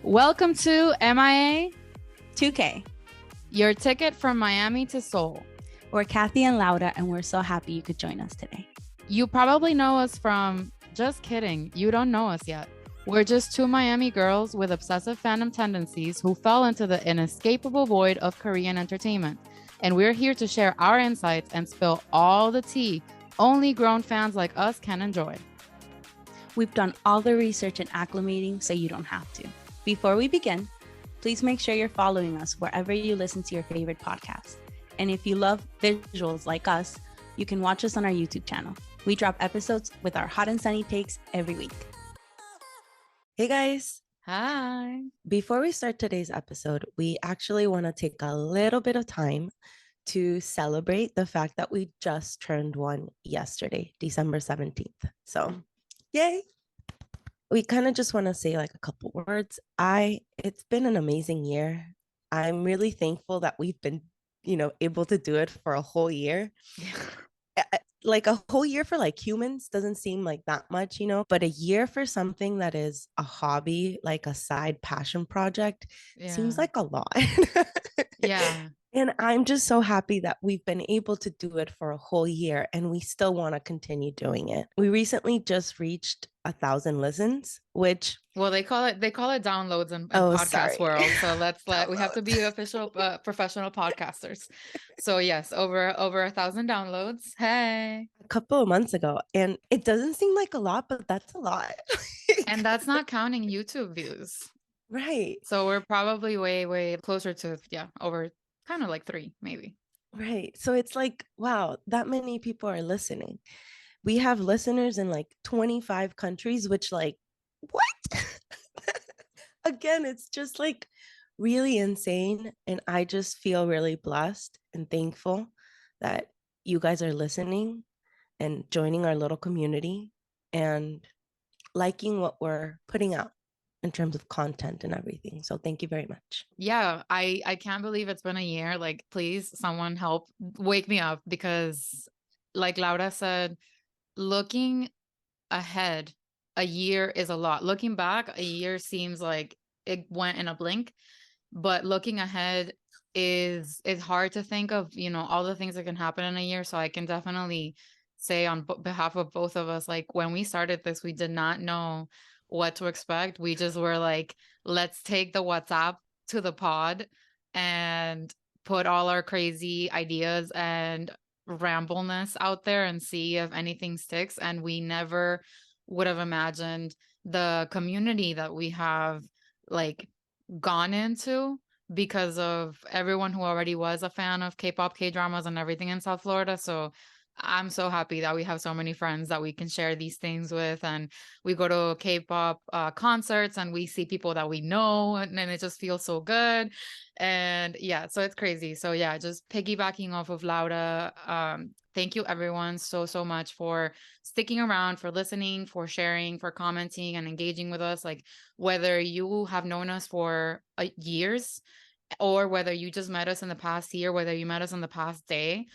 Welcome to MIA2K, your ticket from Miami to Seoul. We're Kathy and Laura, and we're so happy you could join us today. You probably know us from, just kidding, you don't know us yet. We're just two Miami girls with obsessive fandom tendencies who fell into the inescapable void of Korean entertainment. And we're here to share our insights and spill all the tea only grown fans like us can enjoy. We've done all the research and acclimating so you don't have to. Before we begin, please make sure you're following us wherever you listen to your favorite podcast. And if you love visuals like us, you can watch us on our YouTube channel. We drop episodes with our hot and sunny takes every week. Hey guys. Hi. Before we start today's episode, we actually want to take a little bit of time to celebrate the fact that we just turned one yesterday, December 17th. So, yay. We kind of just want to say like a couple words. It's been an amazing year. I'm really thankful that we've been, able to do it for a whole year. Like a whole year for like humans doesn't seem like that much, but a year for something that is a hobby, like a side passion project, seems like a lot. Yeah. And I'm just so happy that we've been able to do it for a whole year and we still want to continue doing it. We recently just reached 1,000 listens, which... Well, they call it downloads in podcast world. So we have to be official professional podcasters. So yes, over 1,000 downloads. Hey. A couple of months ago. And it doesn't seem like a lot, but that's a lot. And that's not counting YouTube views. Right. So we're probably way, way closer to, over kind of like 3, maybe. Right. So it's like, wow, that many people are listening. We have listeners in like 25 countries, which like, what? Again, it's just like really insane. And I just feel really blessed and thankful that you guys are listening and joining our little community and liking what we're putting out in terms of content and everything. So thank you very much. Yeah, I can't believe it's been a year. Like, please, someone help wake me up, because like Laura said, looking ahead, a year is a lot. Looking back, a year seems like it went in a blink, but looking ahead is hard to think of, all the things that can happen in a year. So I can definitely say on behalf of both of us, like when we started this, we did not know what to expect. We just were like, let's take the WhatsApp to the pod and put all our crazy ideas and rambleness out there and see if anything sticks. And we never would have imagined the community that we have like gone into because of everyone who already was a fan of K-pop, K-dramas and everything in South Florida. So I'm so happy that we have so many friends that we can share these things with, and we go to K-pop concerts and we see people that we know, and it just feels so good. And yeah, so it's crazy. So yeah, just piggybacking off of Laura, thank you everyone so much for sticking around, for listening, for sharing, for commenting and engaging with us. Like whether you have known us for years or whether you just met us in the past year, whether you met us in the past day,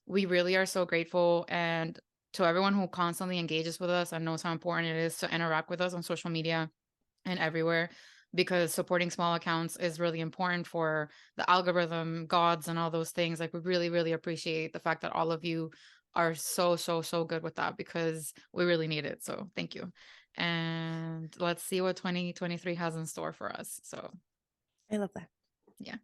we really are so grateful. And to everyone who constantly engages with us and knows how important it is to interact with us on social media and everywhere, because supporting small accounts is really important for the algorithm gods and all those things. Like we really, really appreciate the fact that all of you are so good with that, because we really need it. So thank you. And let's see what 2023 has in store for us. So I love that. Yeah.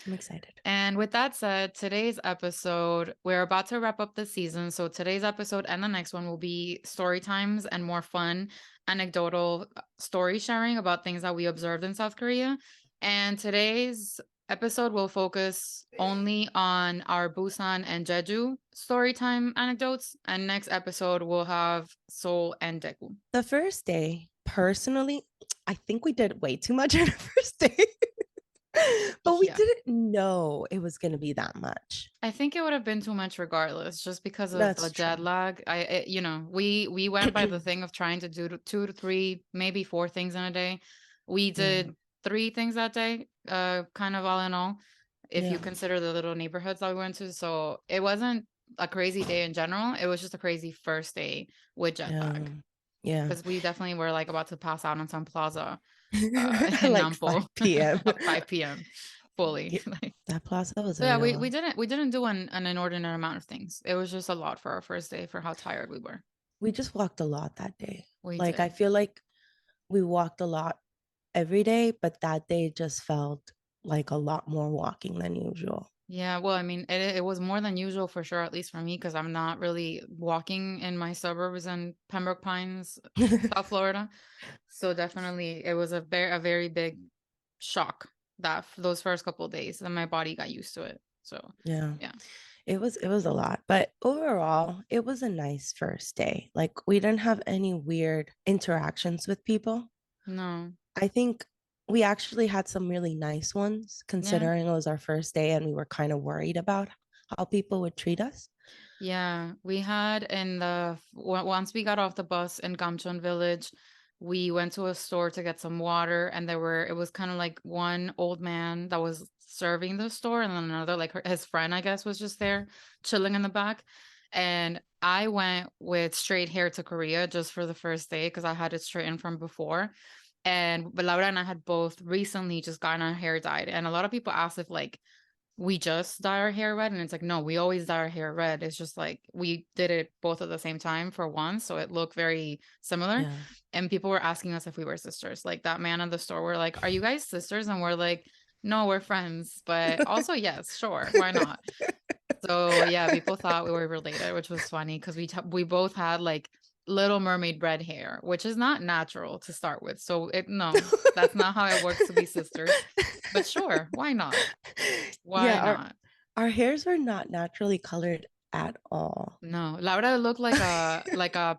I'm excited. And with that said, today's episode, we're about to wrap up the season. So today's episode and the next one will be story times and more fun, anecdotal story sharing about things that we observed in South Korea. And today's episode will focus only on our Busan and Jeju story time anecdotes. And next episode, we'll have Seoul and Daegu. The first day, personally, I think we did way too much on the first day. But we didn't know it was going to be that much. I think it would have been too much regardless, just because of the jet lag. We went by the thing of trying to do 2 to 3, maybe 4 things in a day. We did 3 things that day, kind of all in all, if you consider the little neighborhoods that we went to. So it wasn't a crazy day in general. It was just a crazy first day with jet lag. Yeah. because we definitely were like about to pass out on some plaza in Like Nampo 5 p.m. at 5 p.m. fully. Yeah, that plaza was So yeah, we real. we didn't do an inordinate amount of things. It was just a lot for our first day for how tired we were. We just walked a lot that day. We Like, I did. feel like we walked a lot every day, but that day just felt like a lot more walking than usual. Yeah, well, I mean, it was more than usual for sure, at least for me, because I'm not really walking in my suburbs in Pembroke Pines, South Florida. So definitely, it was a very big shock that those first couple of days, and my body got used to it. So Yeah. yeah, It was a lot, but overall, it was a nice first day. Like, we didn't have any weird interactions with people. no, I think we actually had some really nice ones, yeah. considering it was our first day and we were kind of worried about how people would treat us. Yeah, we had in once we got off the bus in Gamcheon Village, we went to a store to get some water, and it was kind of like one old man that was serving the store, and then another like his friend, I guess, was just there chilling in the back. And I went with straight hair to Korea just for the first day because I had it straightened from before. But Laura and I had both recently just gotten our hair dyed, and a lot of people asked if like we just dye our hair red, and it's like no, we always dye our hair red. It's just like we did it both at the same time for once, so it looked very similar. Yeah. And people were asking us if we were sisters. Like that man at the store were like, are you guys sisters? And we're like, no, we're friends, but also yes, sure, why not? So yeah, people thought we were related, which was funny because we both had like Little Mermaid red hair, which is not natural to start with. So no, that's not how it works to be sisters. But sure, why not? Why Yeah, not? our hairs were not naturally colored at all. No, Laura looked like a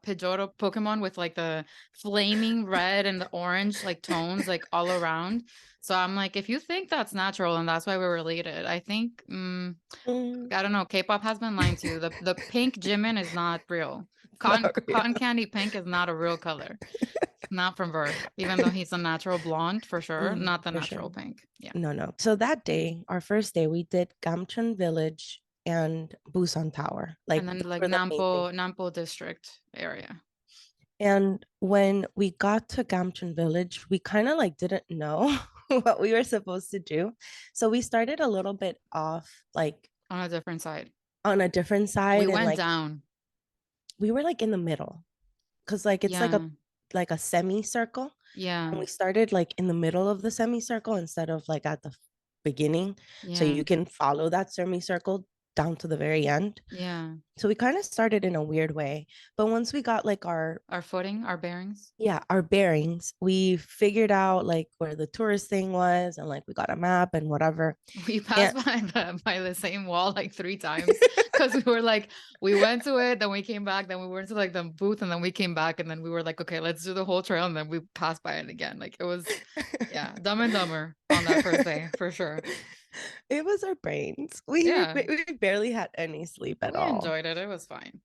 Pidgeotto Pokemon with like the flaming red and the orange like tones like all around. So I'm like, if you think that's natural and that's why we're related, I think Mm, I don't know. K-pop has been lying to you. The pink Jimin is not real. not Cotton real. candy pink is not a real color. Not from birth, even though he's a natural blonde for sure, not the For sure. natural pink. Yeah. No, no. So that day, our first day, we did Gamcheon Village and Busan Tower. And Like, then those like were the main things. Nampo district area. And when we got to Gamcheon Village, we kind of like didn't know what we were supposed to do. So we started a little bit off, like On a different side. on a different We side, and went like down. we were like in the middle, because like it's Yeah. like a semicircle, Yeah. and we started like in the middle of the semicircle instead of like at the beginning, so Yeah. you can follow that semicircle down to the very end. Yeah. So we kind of started in a weird way, but once we got like Our footing, our bearings. our bearings, we figured out like where the tourist thing was, and like we got a map and whatever. We And passed by the same wall like 3 times because we were like, we went to it, then we came back, then we went to like the booth, and then we came back, and then we were like, okay, let's do the whole trail, and then we passed by it again. Like it was, yeah, Dumb and Dumber on that first day for sure. it was our brains. Yeah, We barely had any sleep at we all. enjoyed it. It was fine.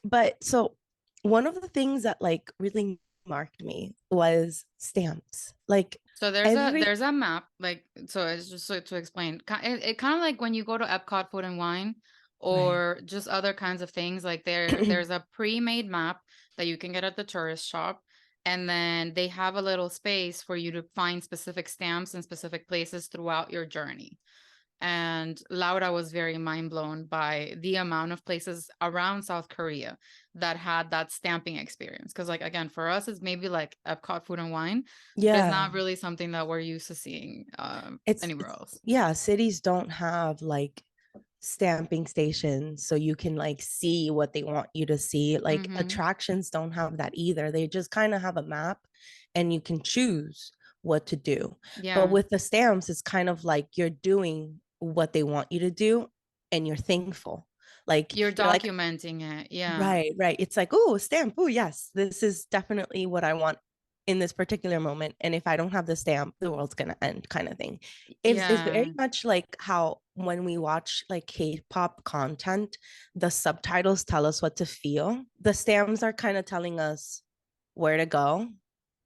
But so one of the things that like really marked me was stamps. Like So every there's a map, like so it's just so to explain. It kind of like when you go to Epcot Food and Wine right. or just other kinds of things, like there's a pre-made map that you can get at the tourist shop, and then they have a little space for you to find specific stamps in specific places throughout your journey. And Laura was very mind blown by the amount of places around South Korea that had that stamping experience. Because, like, again, for us, it's maybe like Epcot Food and Wine, but it's Yeah. not really something that we're used to seeing anywhere It's else. yeah, cities don't have like stamping stations so you can like see what they want you to see. Like Mm-hmm. attractions don't have that either. They just kind of have a map and you can choose what to do. But Yeah, with the stamps, it's kind of like you're doing what they want you to do and you're thankful. Like you're you're like, documenting it. Yeah, right, right. It's like, oh, a stamp. Oh, yes, this is definitely what I want in this particular moment. And if I don't have the stamp, the world's gonna end, kind of thing. It's yeah. very much like how when we watch like K-pop content, the subtitles tell us what to feel. The stamps are kind of telling us where to go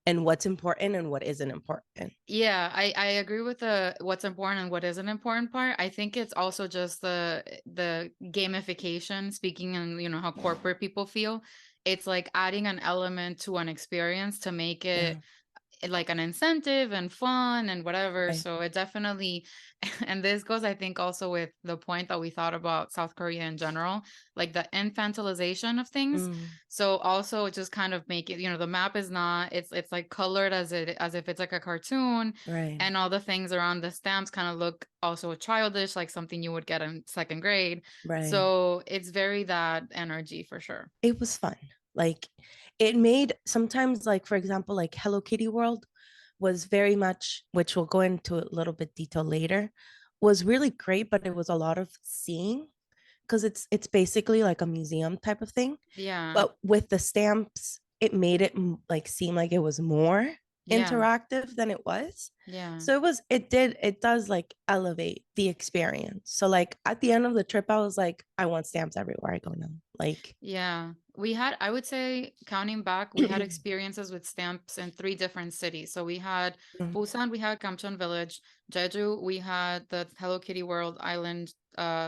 and what's important and what isn't important. Yeah, I agree with the what's important and what isn't important part. I think it's also just the gamification, speaking and how corporate people feel. it's like adding an element to an experience to make Yeah. it like an incentive and fun and whatever. Right. So it definitely, and this goes, I think, also with the point that we thought about South Korea in general, like the infantilization of things. Mm, So also just kind of make it, the map is not, it's like colored as if it's like a cartoon, right. and all the things around the stamps kind of look also childish, like something you would get in second grade. Right. So it's very that energy for sure. It was fun. Like it made sometimes, like for example, like Hello Kitty World was very much, which we'll go into a little bit detail later, was really great, but it was a lot of seeing because it's basically like a museum type of thing. Yeah. But with the stamps, it made it like seem like it was more Yeah. interactive than it was. Yeah. So it does like elevate the experience. So like at the end of the trip, I was like, I want stamps everywhere I go now. Like, Yeah, we had, I would say, counting back, we had experiences with stamps in three different cities. So we had mm, Busan, we had Kamcheon Village, Jeju, we had the Hello Kitty World Island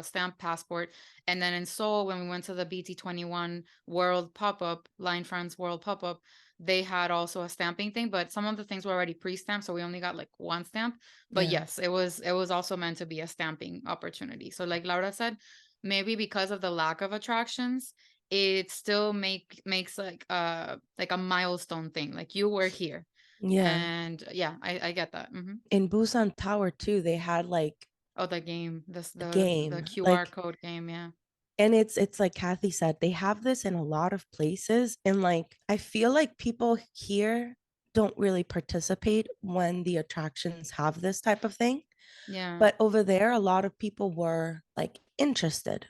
stamp passport. And then in Seoul, when we went to the BT21 World pop-up, Line France World pop-up, they had also a stamping thing, but some of the things were already pre-stamped, so we only got like one stamp. But yeah, yes, it was also meant to be a stamping opportunity. So like Laura said, maybe because of the lack of attractions, it still makes like a milestone thing, like you were here. yeah. And yeah, I get that. In Busan Tower too, they had like Oh, the game, this a the game, QR like, code game. Yeah. and it's like Kathy said, they have this in a lot of places, and like I feel like people here don't really participate when the attractions have this type of thing. Yeah. But over there, a lot of people were like interested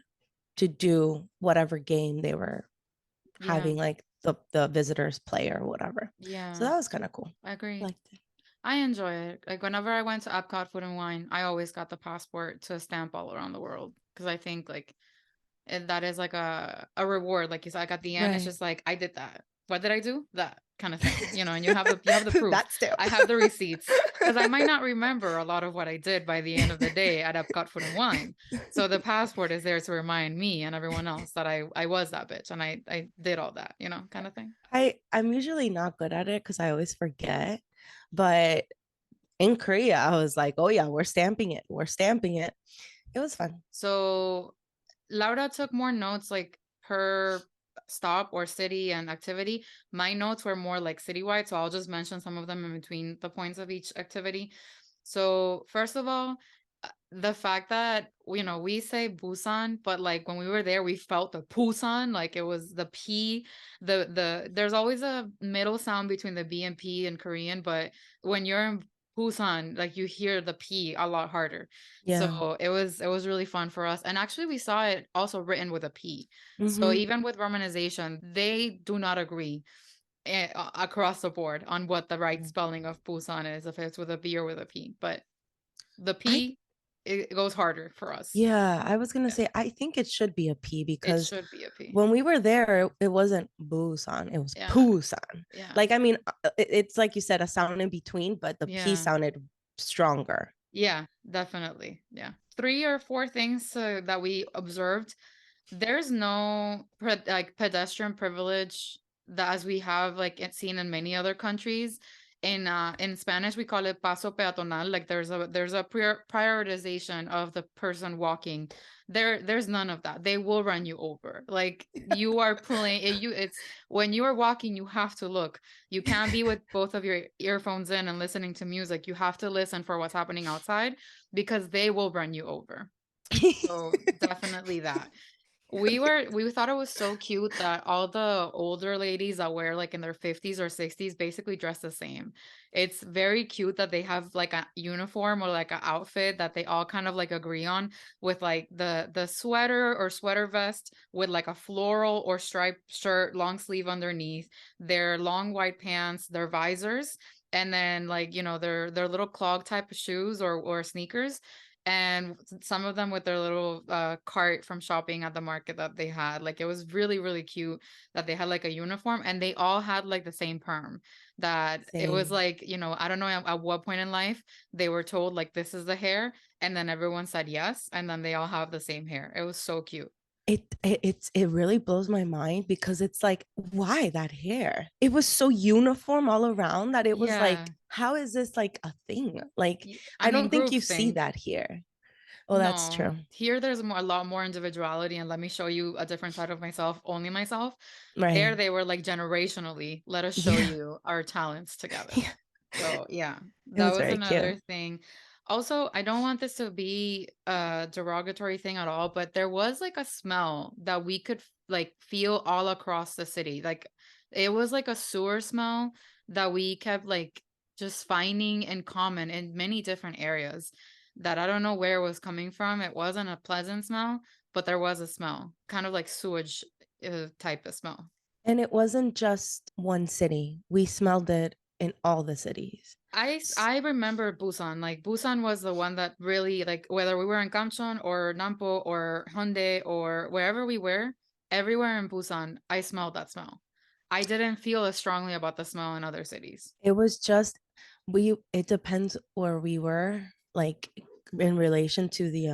to do whatever game they were Yeah. having like the visitors play or whatever. So Yeah, that was kind of cool. I I agree. liked it. I enjoy it. Like whenever I went to Epcot Food and Wine, I always got the passport to stamp all around the world, because I think like that is like a reward. Like you said, like at the end, it's Right. just like I did that. What did I do? That kind of thing, and you have the proof. That's too. I have the receipts, because I might not remember a lot of what I did by the end of the day at Epcot Food and Wine. So the passport is there to remind me and everyone else that I was that bitch and I did all that, kind of thing. I'm usually not good at it because I always forget. But in Korea, I was like, oh yeah, we're stamping it. We're stamping it. It was fun. So Laura took more notes like per stop or city and activity. My notes were more like citywide, so I'll just mention some of them in between the points of each activity. So, first of all, the fact that we say Busan, but like when we were there, we felt the Busan, like it was the P. The there's always a middle sound between the B and P in Korean, but when you're in Busan, like you hear the P a lot harder. Yeah. So it was really fun for us. And actually we saw it also written with a P. So Mm-hmm. even with romanization, they do not agree across the board on what the right spelling of Busan is, if it's with a B or with a P. But the I P, it goes harder for us. Yeah, I was gonna Yeah, say I think it should be a P it because should be a P. when we were there, it wasn't Busan, it was Yeah, Busan. yeah, Like, I mean, it's like you said, a sound in between, but the P yeah, sounded stronger. yeah, definitely. Yeah. Three or four things that we observed. There's no like pedestrian privilege that as we have like seen in many other countries. In Spanish we call it paso peatonal. Like there's a prioritization of the person walking. There's none of that. They will run you over. Like you are pulling it's when you are walking, you have to look. You can't be with both of your earphones in and listening to music. You have to listen for what's happening outside, because they will run you over. So definitely that. We thought it was so cute that all the older ladies that wear like in their 50s or 60s basically dress the same. It's very cute that they have like a uniform or like an outfit that they all kind of like agree on, with like the sweater or sweater vest with like a floral or striped shirt, long sleeve underneath, their long white pants, their visors, and then like their little clog type of shoes or sneakers, and some of them with their little cart from shopping at the market that they had. Like it was really really cute that they had like a uniform, and they all had like the same perm, that it was Same. like I don't know at what point in life they were told like this is the hair, and then everyone said yes, and then they all have the same hair. It was so cute. it really blows my mind because it's like, why that hair? It was so uniform all around that it was like, Yeah. how is this like a thing? Like, I I mean, don't think group you see think. that here. Oh, that's No, true. here there's a lot more individuality, and let me show you a different side of myself, only myself. There Right. they were like generationally, let us show Yeah. you our talents together. Yeah. So yeah, It that was was very cute. another thing. Also, I don't want this to be a derogatory thing at all, but there was like a smell that we could like feel all across the city. Like it was like a sewer smell that we kept like just finding in common in many different areas that I don't know where it was coming from. It wasn't a pleasant smell, but there was a smell, kind of like sewage type of smell. And it wasn't just one city. We smelled it in all the cities. I remember Busan. Like Busan was the one that really like whether we were in Kamcheon or Nampo or Hyundai or wherever we were, everywhere in Busan, I smelled that smell. I didn't feel as strongly about the smell in other cities. It was just it depends where we were, like in relation to the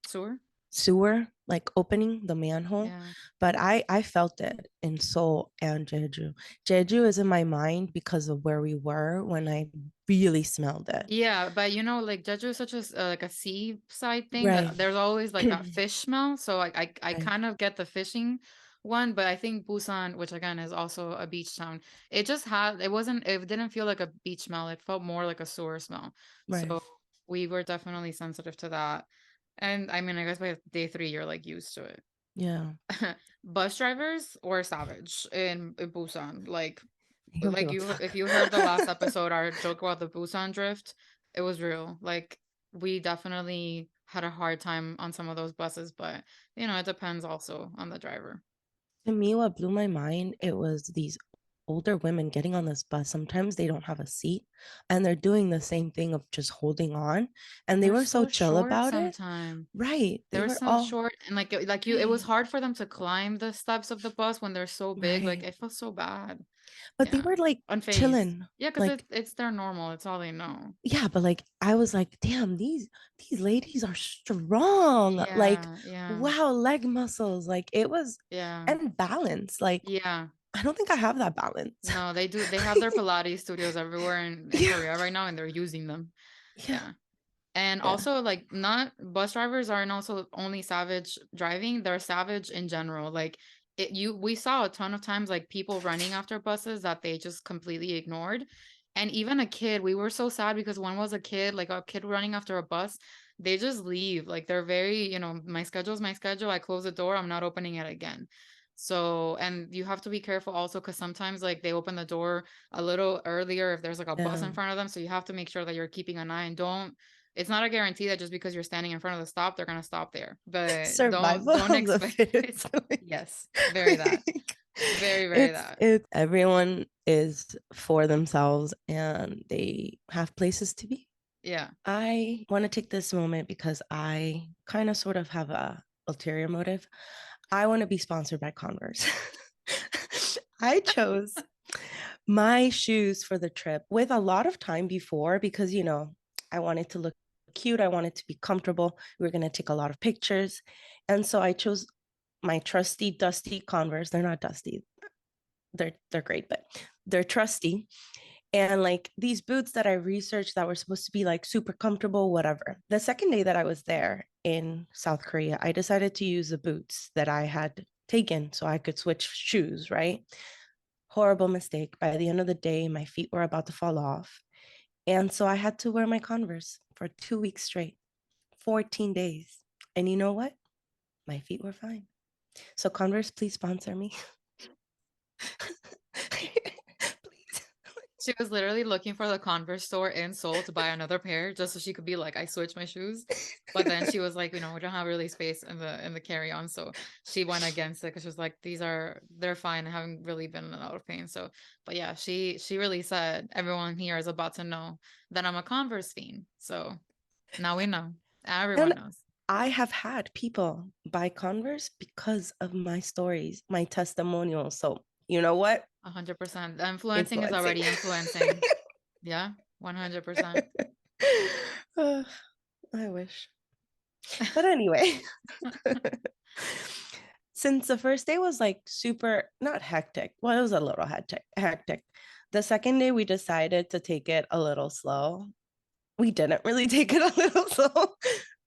Sewer? sewer, like opening the manhole. Yeah. But I felt it in Seoul and Jeju. Jeju is in my mind because of where we were when I really smelled it. Yeah, but you know, like Jeju is such a like a seaside thing Right. that there's always like that fish smell. So I Right. kind of get the fishing one, but I think Busan, which again is also a beach town, it didn't feel like a beach smell. It felt more like a sewer smell. Right. So we were definitely sensitive to that. And I mean, I guess by day three, you're like used to it. Yeah. Bus drivers or savage in Busan, You don't give like a you fuck. if you heard the last episode, our joke about the Busan drift, it was real. Like we definitely had a hard time on some of those buses, but you know, it depends also on the driver. To me, what blew my mind, it was these older women getting on this bus. Sometimes they don't have a seat and they're doing the same thing of just holding on. And And they they're were so so chill short about it. sometimes. Right. They They were were so all short and like you it was right. hard for them to climb the steps of the bus when they're so big. Like Right. it felt so bad. But they Yeah. were like Unfazed. chilling. Yeah, because Like, it's their normal. It's all they know. yeah, but like I was like, damn, these ladies are strong. Like, Yeah, yeah, wow, leg muscles. Like it was yeah, and balance. Like, yeah. I don't think I have that balance. No, they do. They have their Pilates studios everywhere in Yeah. Korea right now, and they're using them. Yeah. Yeah. And Yeah. also, like, not bus drivers aren't also only savage driving, they're savage in general. Like, we saw a ton of times, like, people running after buses that they just completely ignored. And even a kid, we were so sad because one was a kid, like a kid running after a bus. They just leave. Like, they're very, my schedule's my schedule. I close the door, I'm not opening it again. So, and you have to be careful also because sometimes, like, they open the door a little earlier if there's like a bus Yeah. in front of them. So, you have to make sure that you're keeping an eye and don't it's not a guarantee that just because you're standing in front of the stop, they're gonna stop there. But don't Survival don't of the expect fittest. yes, very that. Very, very that. It's everyone is for themselves and they have places to be. Yeah. I want to take this moment because I kind of sort of have a ulterior motive. I want to be sponsored by Converse. I chose my shoes for the trip with a lot of time before because, I wanted to look cute. I wanted to be comfortable. We were going to take a lot of pictures. And so I chose my trusty, dusty Converse. They're not dusty. They're great, but they're trusty. And like these boots that I researched that were supposed to be like super comfortable, whatever. The second day that I was there in South Korea, I decided to use the boots that I had taken so I could switch shoes, right? Horrible mistake. By the end of the day, my feet were about to fall off. And so I had to wear my Converse for 2 weeks straight, 14 days. And you know what? My feet were fine. So Converse, please sponsor me. Please. She was literally looking for the Converse store in Seoul to buy another pair just so she could be like, I switched my shoes. But then she was like, we don't have really space in the carry-on. So she went against it because she was like, they're fine. I haven't really been in a lot of pain. So, but yeah, she really said everyone here is about to know that I'm a Converse fiend. So now we know. Everyone And knows. I have had people buy Converse because of my stories, my testimonials. So you know what? 100%. The influencing is Influencing. already influencing. Yeah, 100%. Uh, I wish. But anyway, Since the first day was like super, not hectic. Well, it was a little hectic. The second day we decided to take it a little slow. We didn't really take it a little slow,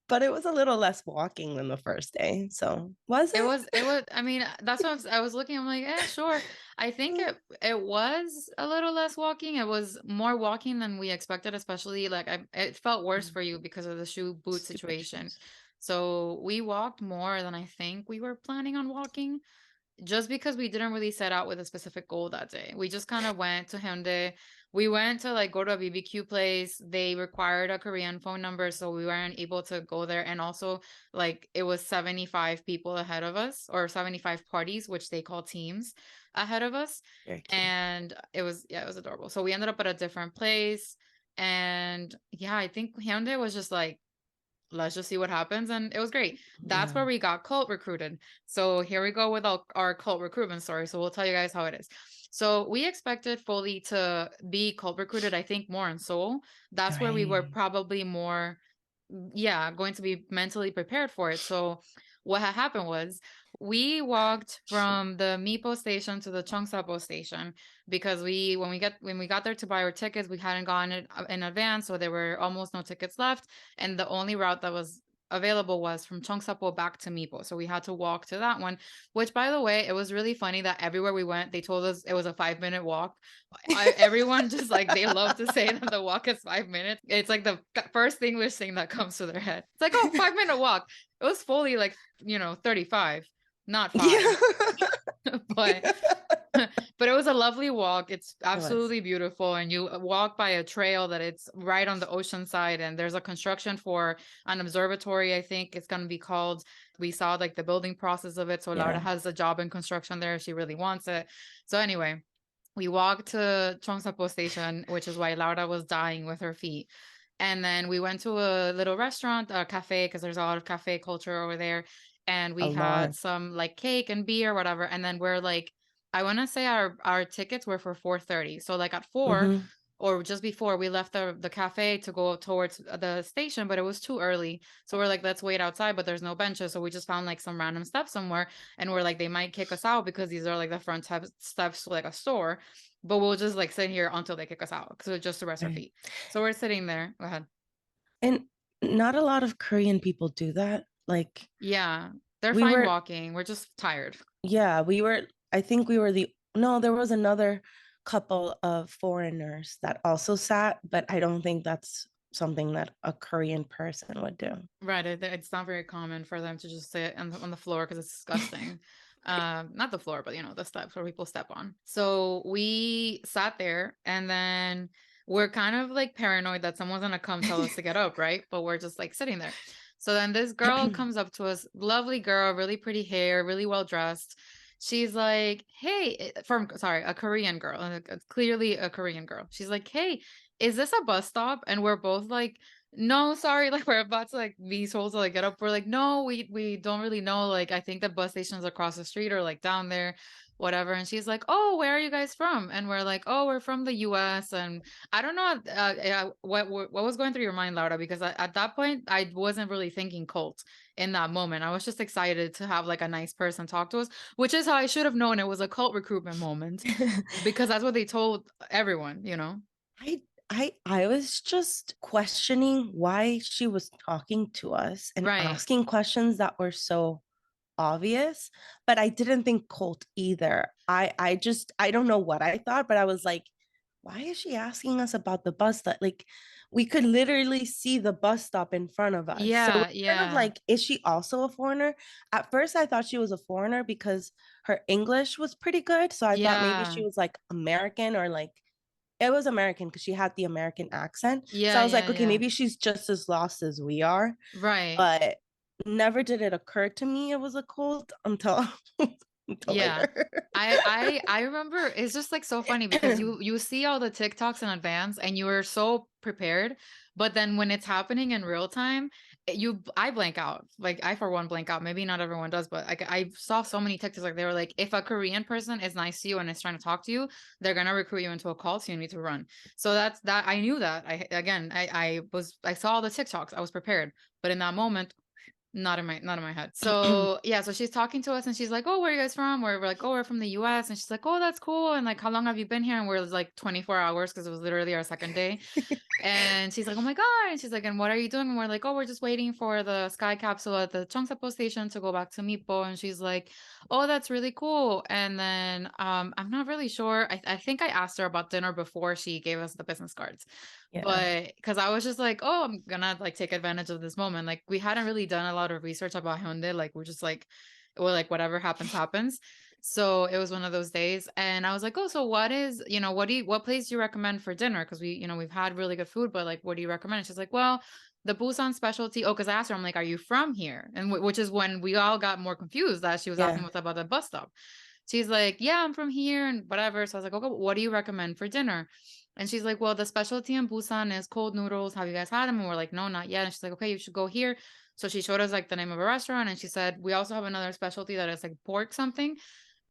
but it was a little less walking than the first day. So was It it? was, I mean, that's what I was looking. I'm like, sure. I think it was a little less walking. It was more walking than we expected, especially like it felt worse for you because of the shoe boot Stupid situation. shoes. So we walked more than I think we were planning on walking, just because we didn't really set out with a specific goal that day. We just kind of went to Hyundai. We went to like go to a BBQ place. They required a Korean phone number, so we weren't able to go there. And also, like, it was 75 people ahead of us, or 75 parties, which they call teams, ahead of us. Very cute. And it was, yeah, it was adorable. So we ended up at a different place. And yeah, I think Hyundai was just like, let's just see what happens. And it was great. That's Yeah. where we got cult recruited. So here we go with our cult recruitment story. So we'll tell you guys how it is. So we expected fully to be cult recruited, I think, more in Seoul. That's where we were Right. probably more, yeah, going to be mentally prepared for it. So what had happened was we walked from the Mipo station to the Cheongsapo station because when we got there to buy our tickets, we hadn't gotten it in advance, so there were almost no tickets left, and the only route that was available was from Cheongsapo back to Mipo. So we had to walk to that one, which, by the way, it was really funny that everywhere we went, they told us it was a 5-minute walk. Everyone just like, they love to say that the walk is 5 minutes. It's like the first English thing that comes to their head. It's like, oh, 5-minute walk. It was fully like, 35, not 5. Yeah. but but it was a lovely walk. It's It was. absolutely beautiful, and you walk by a trail that it's right on the ocean side, and there's a construction for an observatory, I think it's going to be called. We saw like the building process of it, so Laura Yeah. has a job in construction there if she really wants it. So anyway, we walked to Cheongsapo station, which is why Laura was dying with her feet. And then we went to a little restaurant, a cafe, because there's a lot of cafe culture over there. And A we lot. had some like cake and beer, whatever. And then we're like, I want to say our tickets were for 4:30. So like at 4 Mm-hmm. or just before, we left the cafe to go towards the station, but it was too early. So we're like, let's wait outside, but there's no benches. So we just found like some random steps somewhere, and we're like, they might kick us out because these are like the front steps to like a store, but we'll just like sit here until they kick us out, so just to rest our Right. feet. So we're sitting there. Go ahead. And not a lot of Korean people do that. Like Yeah, they're we fine were, walking. We're just tired. yeah, we were, I think we were no, there was another couple of foreigners that also sat, but I don't think that's something that a Korean person would do. Right. It's not very common for them to just sit on the floor because it's disgusting. Not the floor, but the steps where people step on. So we sat there, and then we're kind of like paranoid that someone's gonna come tell us to get up, right? But we're just like sitting there. So then this girl comes up to us, lovely girl, really pretty hair, really well dressed. She's like, "Hey," a Korean girl, clearly a Korean girl. She's like, "Hey, is this a bus stop?" And we're both like, no, sorry, like we're about to like be told to like get up. We're like, no, we don't really know. Like, I think the bus station's across the street or like down there, whatever. And she's like, oh, where are you guys from? And we're like, oh, we're from the US. And I don't know what was going through your mind, Laura, because at that point I wasn't really thinking cult in that moment. I was just excited to have like a nice person talk to us, which is how I should have known it was a cult recruitment moment, because that's what they told everyone. I I was just questioning why she was talking to us and Right. asking questions that were so obvious, but I didn't think cult either. I don't know what I thought, but I was like, why is she asking us about the bus stop? Like we could literally see the bus stop in front of us. So Yeah, it's kind of yeah. like, is she also a foreigner? At first I thought she was a foreigner because her English was pretty good. So I thought maybe Yeah. she was like American, or like it was American because she had the American accent. So Yeah, I was like, yeah, okay, yeah. maybe she's just as lost as we are. Right. But never did it occur to me it was a cult until until Yeah. later. I remember, it's just like so funny because you see all the TikToks in advance and you are so prepared, but then when it's happening in real time, I blank out. Like I for one blank out. Maybe not everyone does, but like I saw so many TikToks, like they were like, if a Korean person is nice to you and is trying to talk to you, they're gonna recruit you into a cult, so you need to run. So that's that. I knew that. I saw all the TikToks. I was prepared, but in that moment, Not in my head. So yeah, so she's talking to us and she's like, "Oh, where are you guys from?" We're like, "Oh, we're from the US." And she's like, "Oh, that's cool." And like, "How long have you been here?" And we're like 24 hours because it was literally our second day. And she's like, "Oh my God." And she's like, "And what are you doing?" And we're like, "Oh, we're just waiting for the sky capsule at the Cheongsepo station to go back to Mipo." And she's like, "Oh, that's really cool." And then I'm not really sure. I think I asked her about dinner before she gave us the business cards. Yeah. But because I was just like, "Oh, I'm gonna like take advantage of this moment." Like we hadn't really done a lot of research about Hyundai. Like we're just like, well, like whatever happens, happens. So it was one of those days. And I was like, "Oh, so what is, what place do you recommend for dinner? Because we've had really good food, but like, what do you recommend?" And she's like, "Well, the Busan specialty." Oh, because I asked her, I'm like, "Are you from here?" And which is when we all got more confused that she was asking Yeah. us about the bus stop. She's like, "Yeah, I'm from here and whatever." So I was like, "Okay, what do you recommend for dinner?" And she's like, "Well, the specialty in Busan is cold noodles. Have you guys had them?" And we're like, "No, not yet." And she's like, "Okay, you should go here." So she showed us like the name of a restaurant and she said, "We also have another specialty that is like pork something."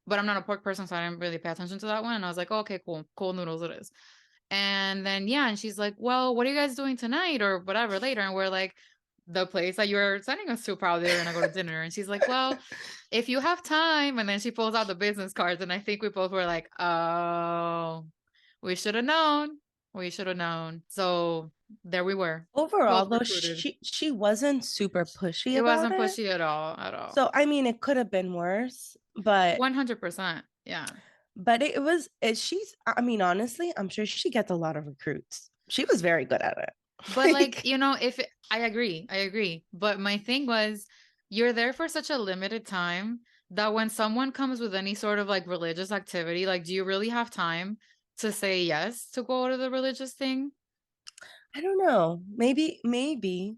But I'm not a pork person, so I didn't really pay attention to that one. And I was like, oh, "Okay, cool. Cold noodles it is." And then, yeah, and she's like, "Well, what are you guys doing tonight or whatever later?" And we're like, "The place that you're sending us to, probably we're gonna go to dinner." And she's like, "Well, if you have time." And then she pulls out the business cards, and I think we both were like, "Oh, we should have known. We should have known." So there we were. Overall, Both though, recruited. she wasn't super pushy It about wasn't it. pushy at all, at all. So I mean, it could have been worse, but 100%. Yeah. it was. She's. I mean, honestly, I'm sure she gets a lot of recruits. She was very good at it. But like, if I agree. But my thing was, you're there for such a limited time that when someone comes with any sort of like religious activity, like, do you really have time to say yes to go to the religious thing? I don't know. Maybe.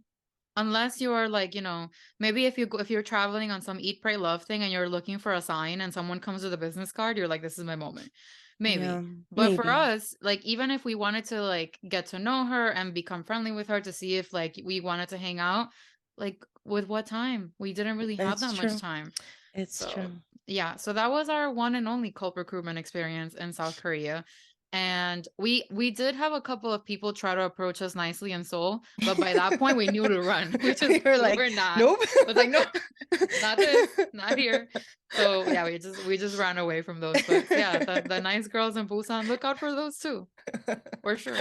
Unless you're like, maybe if you're traveling on some eat, pray, love thing and you're looking for a sign and someone comes with a business card, you're like, "This is my moment." Yeah, Maybe. But for maybe. us, like, even if we wanted to like get to know her and become friendly with her to see if like we wanted to hang out, like, with what time? We didn't really have It's that much true. time. It's So, true. yeah, so that was our one and only cult recruitment experience in South Korea. And we did have a couple of people try to approach us nicely in Seoul, but by that point we knew to run. You're We like, were not. nope. I was like, "No, not this, not here." So yeah, we just ran away from those. But yeah, the nice girls in Busan, look out for those too, for sure.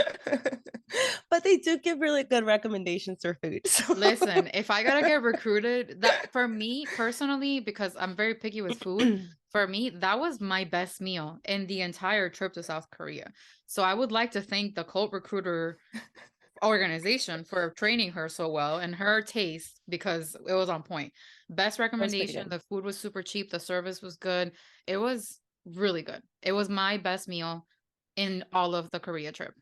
But they do give really good recommendations for food. So. Listen, if I gotta get recruited, that for me personally, because I'm very picky with food, for me, that was my best meal in the entire trip to South Korea. So I would like to thank the cult recruiter organization for training her so well and her taste because it was on point. Best That was pretty recommendation. good. The food was super cheap. The service was good. It was really good. It was my best meal in all of the Korea trip.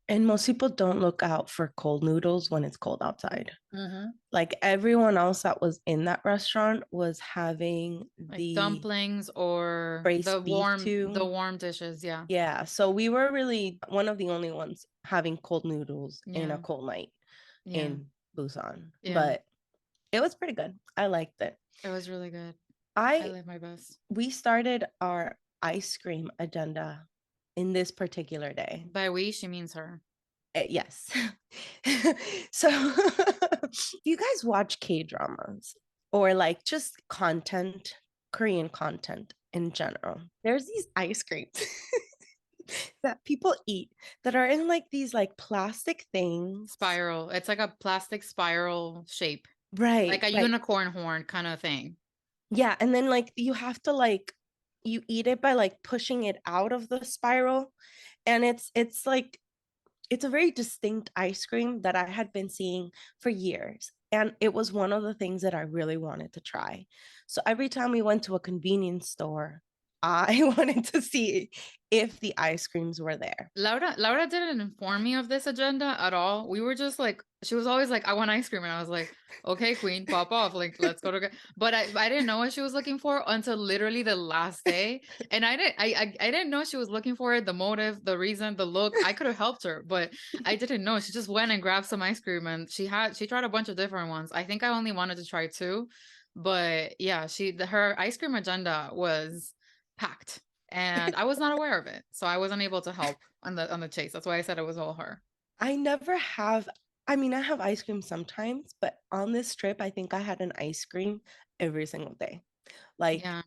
And most people don't look out for cold noodles when it's cold outside. Mm-hmm. Like everyone else that was in that restaurant was having Like the dumplings or braised beef the too. warm dishes. Yeah. Yeah, so we were really one of the only ones having cold noodles in a Yeah. cold night Yeah. in Busan. Yeah. But it was pretty good. I liked it. It was really good. I I lived my best. We started our ice cream agenda in this particular day. By we, she means her. Yes. So, do you guys watch K dramas or like just content, Korean content in general? There's these ice creams that people eat that are in like these like plastic things. Spiral. It's like a plastic spiral shape. Like Right, a right. unicorn horn kind of thing. Yeah, and then like you have to like you eat it by like pushing it out of the spiral, and it's like it's a very distinct ice cream that I had been seeing for years. And it was one of the things that I really wanted to try. So every time we went to a convenience store, I wanted to see if the ice creams were there. Laura didn't inform me of this agenda at all. We were just like, she was always like, "I want ice cream," and I was like, "Okay, queen, pop off, like, let's go to." But I didn't know what she was looking for until literally the last day, and I didn't know she was looking for it, the motive, the reason, the look. I could have helped her, but I didn't know. She just went and grabbed some ice cream, and she tried a bunch of different ones. I think I only wanted to try two, but yeah, her ice cream agenda was packed. And I was not aware of it, so I wasn't able to help on the chase. That's why I said it was all her. I never have I mean, I have ice cream sometimes, but on this trip, I think I had an ice cream every single day. Like Yeah.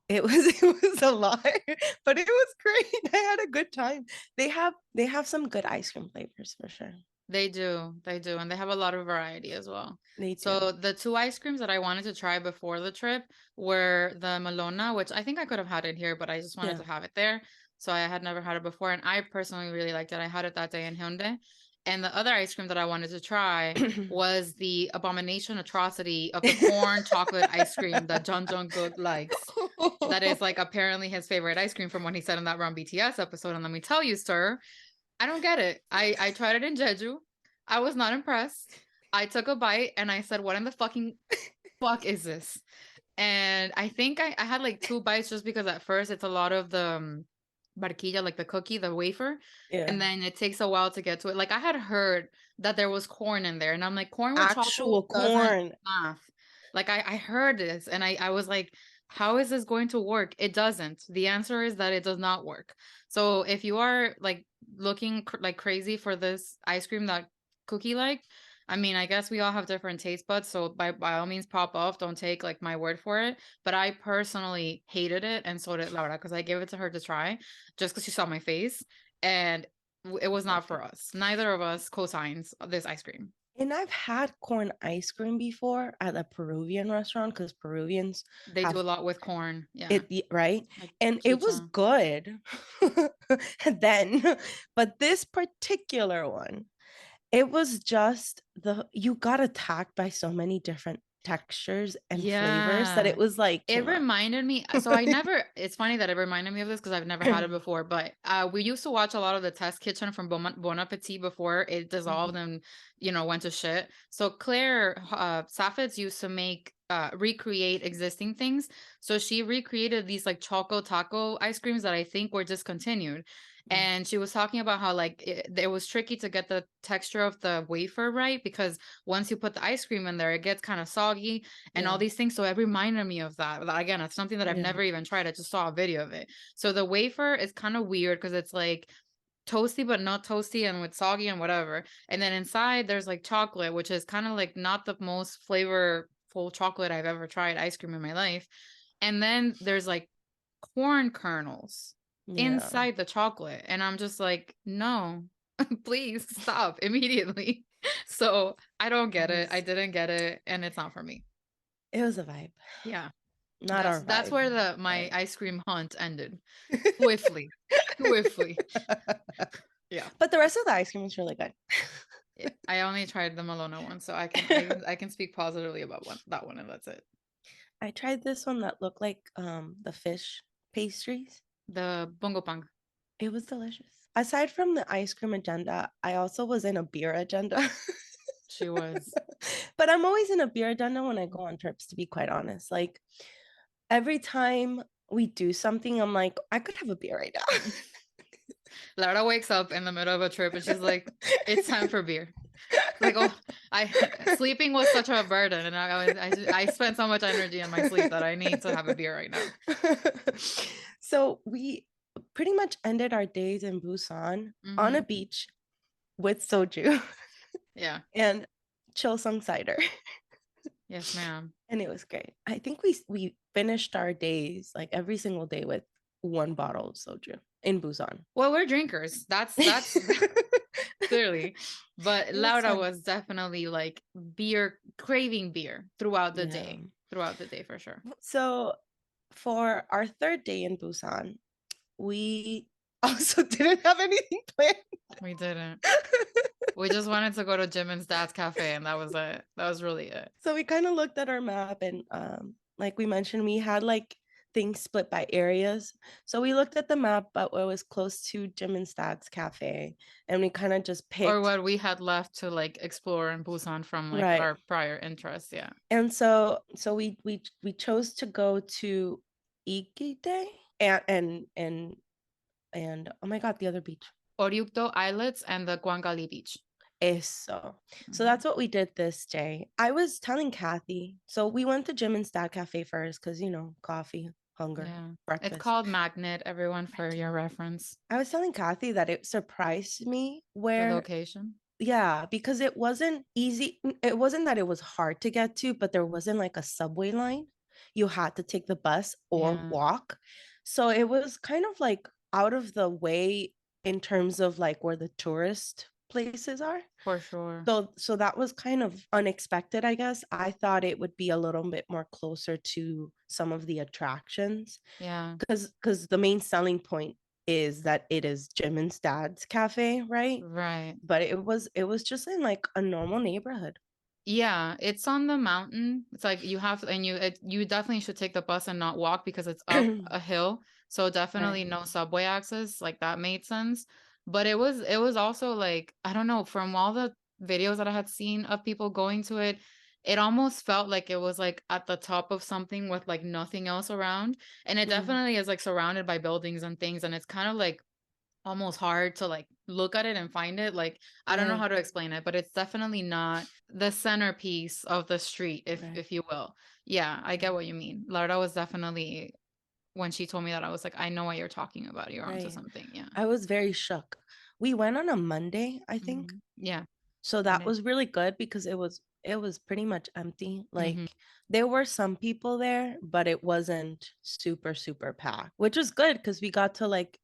it was it was a lot, but it was great. I had a good time. They have some good ice cream flavors for sure. They do. They do. And they have a lot of variety as well. They do. So the two ice creams that I wanted to try before the trip were the Malona, which I think I could have had it here, but I just wanted Yeah. to have it there. So I had never had it before. And I personally really liked it. I had it that day in Hyundai. And the other ice cream that I wanted to try was the abomination atrocity of the corn chocolate ice cream that John Jungkook likes. That is like apparently his favorite ice cream from what he said in that Run BTS episode. And let me tell you, sir, I don't get it. I tried it in Jeju. I was not impressed. I took a bite and I said, "What in the fucking fuck is this?" And I think I had like two bites just because at first it's a lot of the barquilla, like the cookie, the wafer, Yeah. and then it takes a while to get to it. Like I had heard that there was corn in there, and I'm like, corn with chocolate Actual doesn't corn. math. Like I heard this, and I was like, how is this going to work? It doesn't. The answer is that it does not work. So if you are like looking like crazy for this ice cream that Cookie like, I mean, I guess we all have different taste buds, so by all means pop off. Don't take like my word for it. But I personally hated it, and so did Laura, because I gave it to her to try just because she saw my face, and it was not for us. Neither of us co-signs this ice cream. And I've had corn ice cream before at a Peruvian restaurant because Peruvians They do have a lot with corn. Yeah. right, Like and it was chicha. good then, but this particular one, it was just you got attacked by so many different textures and flavors that Yeah. it was like too It much. reminded me, so I never, it's funny that it reminded me of this because I've never had it before, but we used to watch a lot of the test kitchen from Bon Appetit before it dissolved Mhm. and, went to shit. So Claire Saffitz used to recreate existing things. So she recreated these like Choco Taco ice creams that I think were discontinued. Yeah. And she was talking about how like it was tricky to get the texture of the wafer right because once you put the ice cream in there, it gets kind of soggy and all Yeah. these things. So it reminded me of that. Again, it's something that I've Yeah. never even tried. I just saw a video of it. So the wafer is kind of weird because it's like toasty but not toasty and with soggy and whatever. And then inside there's like chocolate, which is kind of like not the most flavorful chocolate I've ever tried ice cream in my life. And then there's like corn kernels Yeah. inside the chocolate. And I'm just like, no, please stop immediately. So I don't get it. I didn't get it. And it's not for me. It was a vibe. Yeah. Not our That's vibe. where my ice cream hunt ended. Swiftly. Swiftly. Yeah. But the rest of the ice cream was really good. Yeah. I only tried the Malona one, so I can speak positively about that one, and that's it. I tried this one that looked like the fish pastries. The Bongo Pang. It was delicious. Aside from the ice cream agenda, I also was in a beer agenda. She was. But I'm always in a beer agenda when I go on trips, to be quite honest. Like every time we do something, I'm like, I could have a beer right now. Laura wakes up in the middle of a trip and she's like, it's time for beer. Like, oh, sleeping was such a burden, and I spent so much energy in my sleep that I need to have a beer right now. So we pretty much ended our days in Busan on a beach with soju. Yeah. And Chilsung cider. Yes, ma'am. And it was great. I think we finished our days like every single day with one bottle of soju in Busan. Well, we're drinkers. That's clearly. But Laura was definitely like craving beer throughout the day. Throughout the day for sure. So for our third day in Busan, we also didn't have anything planned. We didn't. We just wanted to go to Jimin's dad's cafe, and that was it. That was really it. So we kind of looked at our map, and like we mentioned, we had like things split by areas. So we looked at the map, but it was close to Jimin's dad's cafe, and we kind of just picked or what we had left to like explore in Busan from like our prior interests. Yeah. And so we chose to go to Ikite and oh my god, the other beach. Oryukdo Islets and the Guangali Beach. Eso. So that's what we did this day. I was telling Kathy. So we went to Jimin's dad cafe first because coffee, hunger, breakfast. It's called Magnate, everyone, for your reference. I was telling Kathy that it surprised me the location. Yeah, because it wasn't easy. It wasn't that it was hard to get to, but there wasn't like a subway line. You had to take the bus or Yeah, walk. So it was kind of like out of the way in terms of like where the tourist places are. for sure. So that was kind of unexpected, I guess. I thought it would be a little bit more closer to some of the attractions Yeah, because the main selling point is that it is Jimin's dad's cafe, right? right. But it was just in like a normal neighborhood. Yeah, it's on the mountain. It's like you have and you definitely should take the bus and not walk because it's up a hill. So definitely Right. no subway access. Like that made sense. But it was also like I don't know, from all the videos that I had seen of people going to it, it almost felt like it was like at the top of something with like nothing else around. And it Mm, definitely is like surrounded by buildings and things and it's kind of like almost hard to like look at it and find it. Like I don't know right, how to explain it, but it's definitely not the centerpiece of the street, right, if you will. Yeah, I get right, what you mean. Laura was definitely when she told me that I was like, I know what you're talking about. You're onto right. something. Yeah. I was very shook. We went on a Monday, I think. Yeah. So that Monday. was really good because it was pretty much empty. Like Mm-hmm. there were some people there, but it wasn't super super packed, which was good because we got to like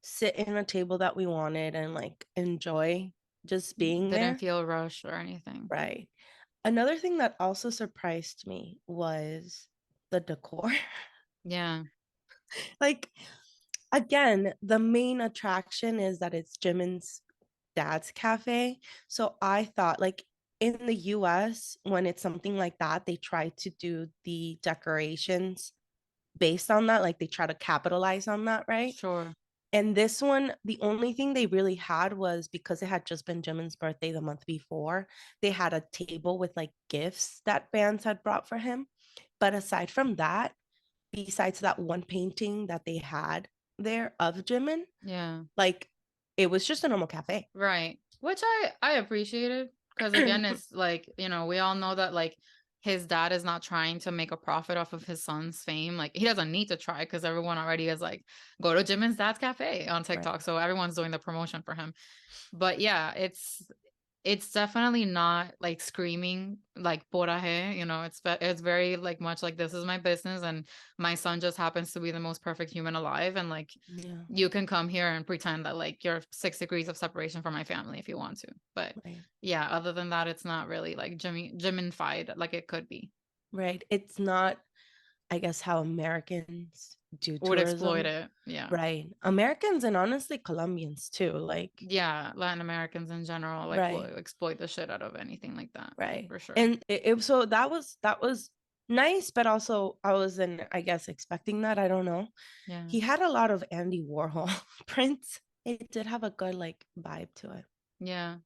sit in a table that we wanted and like enjoy just being Didn't there. feel rushed or anything. Right. Another thing that also surprised me was the decor. Yeah. Like again, the main attraction is that it's Jimin's dad's cafe. So I thought like in the US, when it's something like that, they try to do the decorations based on that. Like they try to capitalize on that, right? Sure. And this one, the only thing they really had was because it had just been Jimin's birthday the month before, they had a table with like gifts that fans had brought for him. But aside from that, besides that one painting that they had there of Jimin, Yeah. like it was just a normal cafe. Right. Which I appreciated because again it's like, we all know that like his dad is not trying to make a profit off of his son's fame. Like he doesn't need to try because everyone already is like go to Jimin's dad's cafe on Right. TikTok. So everyone's doing the promotion for him. But yeah, it's definitely not like screaming like poraje, it's very like much like this is my business and my son just happens to be the most perfect human alive and like Yeah. you can come here and pretend that like you're 6 degrees of separation from my family if you want to. But Right. yeah, other than that, it's not really like Jimin-fied like it could be. Right. It's not, I guess, how Americans do Would exploit tourism. it. Yeah. Right. Americans and honestly Colombians too. Like, Yeah, Latin Americans in general like will right. exploit the shit out of anything like that Right. for sure. And so that was nice, but also I wasn't, I guess, expecting that. I don't know. Yeah. He had a lot of Andy Warhol prints. It did have a good like vibe to it. Yeah.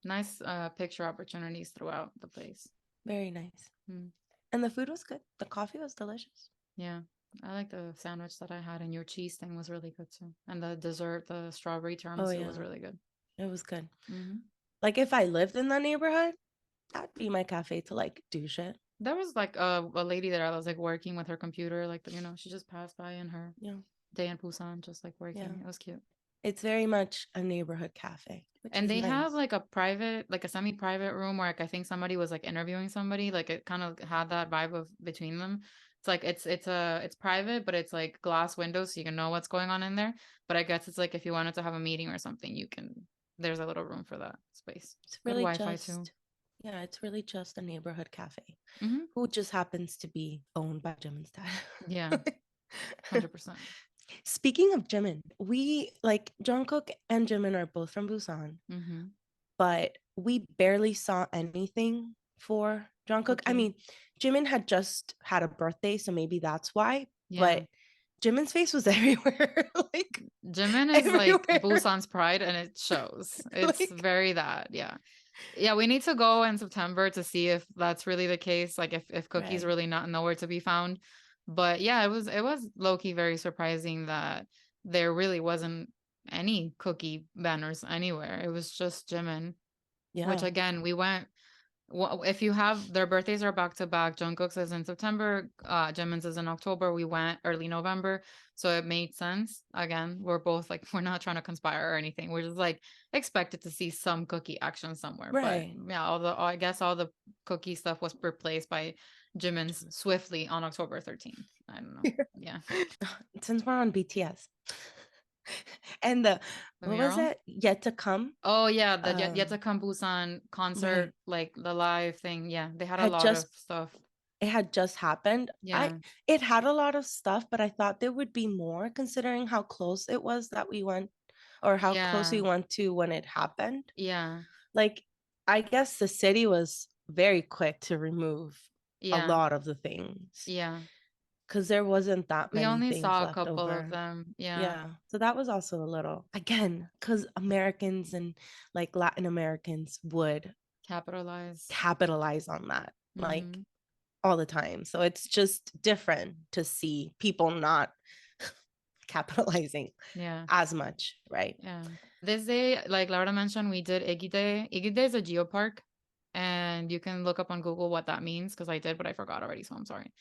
Nice picture opportunities throughout the place. Very nice. Mm. And the food was good. The coffee was delicious. Yeah. I like the sandwich that I had, and your cheese thing was really good too. And the dessert, the strawberry Oh tiramisu was yeah. really good. It was good. Hmm. Like if I lived in that neighborhood, that'd be my cafe to like do shit. There was like a lady there that was like working with her computer, like she just passed by in her Yeah. day in Busan, just like working. Yeah. It was cute. It's very much a neighborhood cafe, which And is they have nice. like a private, like a semi-private room where like, I think somebody was like interviewing somebody. Like it kind of had that vibe of between them. It's like it's private, but it's like glass windows, so you can know what's going on in there. But I guess it's like if you wanted to have a meeting or something, you can. There's a little room for that space. It's Good really Wi-Fi too. just, yeah, it's really just a neighborhood cafe Hmm. who just happens to be owned by Jimin's Yeah, dad. 100%. Speaking of Jimin, we like Jungkook and Jimin are both from Busan, Hmm. but we barely saw anything for Jungkook. I Cookie. mean, Jimin had just had a birthday, so maybe that's why. Yeah. But Jimin's face was everywhere, like Jimin is like everywhere. Busan's pride and it shows. It's Like, very that. Yeah. Yeah, we need to go in September to see if that's really the case, like if Cookie's right. really not nowhere to be found. But yeah, it was low-key very surprising that there really wasn't any Cookie banners anywhere. It was just Jimin, which Yeah. again, we went if you have their birthdays are back to back, Jungkook's is in September, Jimin's is in October. We went early November, so it made sense. Again, we're both like we're not trying to conspire or anything. We're just like expected to see some cookie action somewhere. But Right. yeah, I guess all the cookie stuff was replaced by Jimin's swiftly on October 13th. I don't know. Yeah, Since we're on BTS and the the what was mural. it? Yet to come. Oh yeah, the yet to come Busan Right. concert, like the live thing. Yeah, they had a Had lot of just stuff. it had just happened. Yeah, It had a lot of stuff, but I thought there would be more considering how close it was that we went, or how close we yeah, went to when it happened. yeah, Like, I guess the city was very quick to remove a yeah, lot of the things yeah. because there wasn't that We many only things saw a left couple of over. them. Yeah, Yeah. So that was also a little, again, because Americans and like Latin Americans would capitalize. capitalize on that like Mm-hmm. all the time. So it's just different to see people not capitalizing Yeah, as much, right? yeah. This day, like Laura mentioned, we did Igide. Igide is a geopark, and you can look up on Google what that means because I did, but I forgot already, so I'm sorry.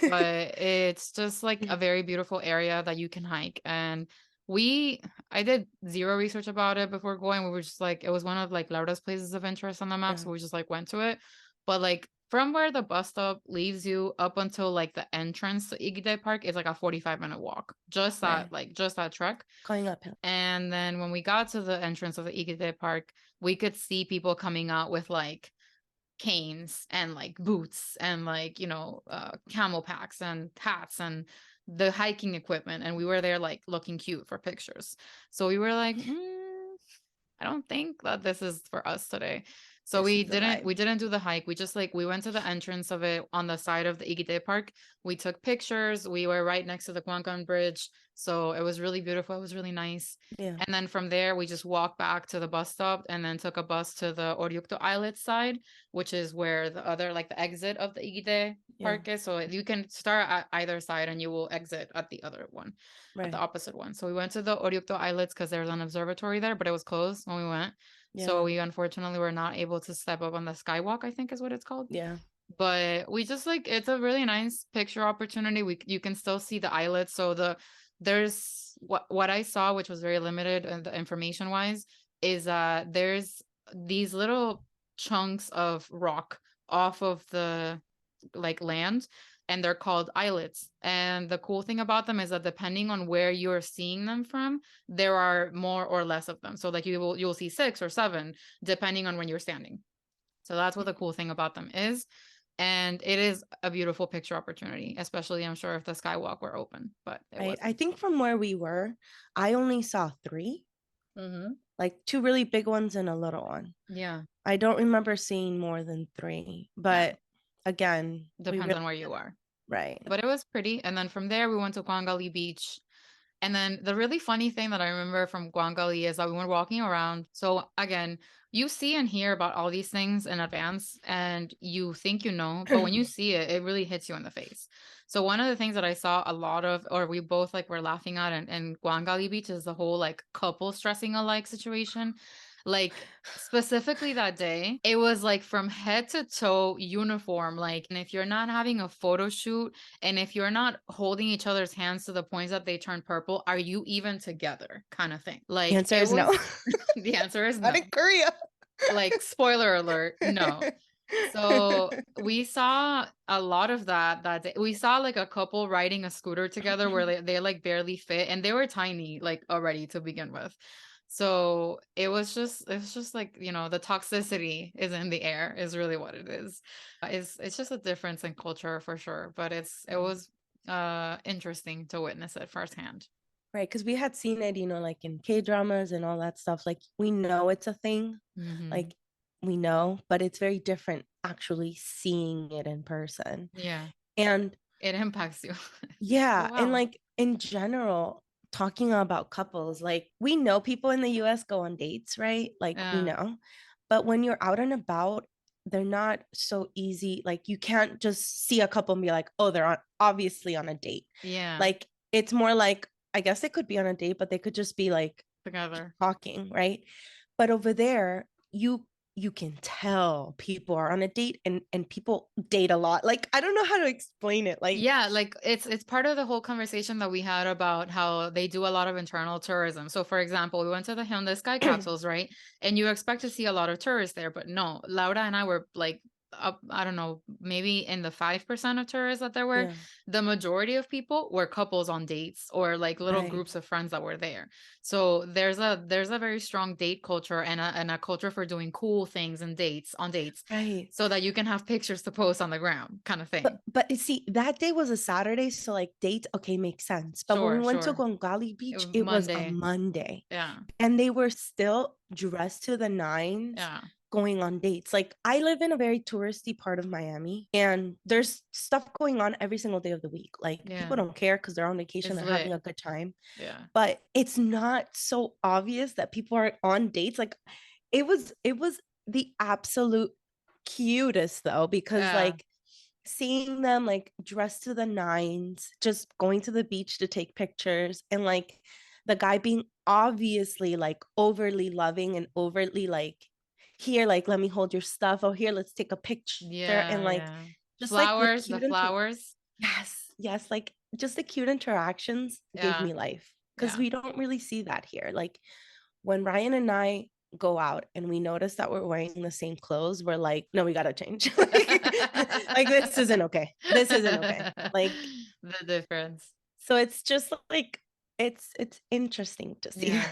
But it's just like a very beautiful area that you can hike. And I did zero research about it before going. We were just like, it was one of like Laura's places of interest on the map, Yeah. so we just like went to it. But like from where the bus stop leaves you up until like the entrance to Igide Park is like a 45-minute walk. Just Right. that trek. Going uphill. And then when we got to the entrance of the Igide Park, we could see people coming out with like canes and like boots and like camel packs and hats and the hiking equipment, and we were there like looking cute for pictures. So we were like, I don't think that this is for us today. So This we is the didn't vibe. we didn't do the hike. We just like we went to the entrance of it on the side of the Igide Park. We took pictures. We were right next to the Kwangan Bridge. So it was really beautiful. It was really nice. Yeah. And then from there we just walked back to the bus stop and then took a bus to the Oryukto Islet side, which is where the other like the exit of the Igide Yeah. Park is. So you can start at either side and you will exit at the other one, at the Right. opposite one. So we went to the Oryukto Islets because there's an observatory there, but it was closed when we went. So Yeah. we unfortunately were not able to step up on the skywalk, I think is what it's called. Yeah. But we just like it's a really nice picture opportunity. You can still see the islets. So there's what I saw, which was very limited and the information wise, is that there's these little chunks of rock off of the like land, and they're called islets. And the cool thing about them is that depending on where you're seeing them from, there are more or less of them. So like you'll see 6 or 7 depending on when you're standing. So that's what the cool thing about them is. And it is a beautiful picture opportunity, especially I'm sure if the skywalk were open, but it Right. I wasn't. think from where we were, I only saw 3, Mm-hmm. like 2 really big ones and a little one. Yeah. I don't remember seeing more than 3, Yeah. but again, we Depends really, on where you are. right. But it was pretty. And then from there, we went to Kwangali Beach. And then the really funny thing that I remember from Kwangali is that we were walking around. So again, you see and hear about all these things in advance and you think you know, but when you see it, it really hits you in the face. So one of the things that I saw a lot of, or we both like were laughing at in Kwangali Beach is the whole like couple stressing alike situation. Like specifically that day, it was like from head to toe uniform. Like, and if you're not having a photo shoot and if you're not holding each other's hands to the points that they turn purple, are you even together? Kind of thing. The Like answer it is no. was the answer is Not no. in Korea. Like spoiler alert, no. So we saw a lot of that day. We saw like a couple riding a scooter together where they like barely fit and they were tiny like already to begin with. So it was just like, the toxicity is in the air is really what it is. It's just a difference in culture for sure, but it was interesting to witness it firsthand. Right, because we had seen it, like in K-dramas and all that stuff. Like we know it's a thing, Hmm. like we know, but it's very different actually seeing it in person. Yeah, And it impacts you. Oh yeah, and wow. like in general, talking about couples, like we know people in the US go on dates, right? Like we Yeah, know. But when you're out and about, they're not so easy. Like you can't just see a couple and be like, oh, obviously on a date. yeah, Like it's more like, I guess they could be on a date, but they could just be like together. talking, right? But over there, you you can tell people are on a date, and people date a lot. Like, I don't know how to explain it. Like, yeah, like it's part of the whole conversation that we had about how they do a lot of internal tourism. So for example, we went to the Hyundai Sky Capsules, right? And you expect to see a lot of tourists there, but no, Laura and I were like up, I don't know, maybe in the 5% of tourists that there were. yeah, The majority of people were couples on dates or like little right, groups of friends that were there. So there's a very strong date culture and a culture for doing cool things and dates on dates right. so that you can have pictures to post on the ground kind of thing. But you see, that day was a Saturday, so like dates, okay, makes sense. But when we Sure, went to sure. Gongali It Beach, was it was a Monday. Monday, Yeah. and they were still dressed to the nines Yeah. going on dates. Like, I live in a very touristy part of Miami, and there's stuff going on every single day of the week. Like, people Yeah. don't care because they're on vacation, It's they're having lit. a good time. Yeah. But it's not so obvious that people are on dates. Like, it was the absolute cutest though, because Yeah. like seeing them like dressed to the nines, just going to the beach to take pictures, and like the guy being obviously like overly loving and overtly like, here, like, let me hold your stuff. Oh, here, let's take a picture. And Yeah. like, Yeah. just like the Flowers, the cute flowers. yes, like just the cute interactions gave Yeah. me life, because Yeah. we don't really see that here. Like, when Ryan and I go out and we notice that we're wearing the same clothes, we're like, no, we gotta change. Like, this isn't okay. This isn't okay. Like, The difference. so it's just like, it's interesting to see. Yeah.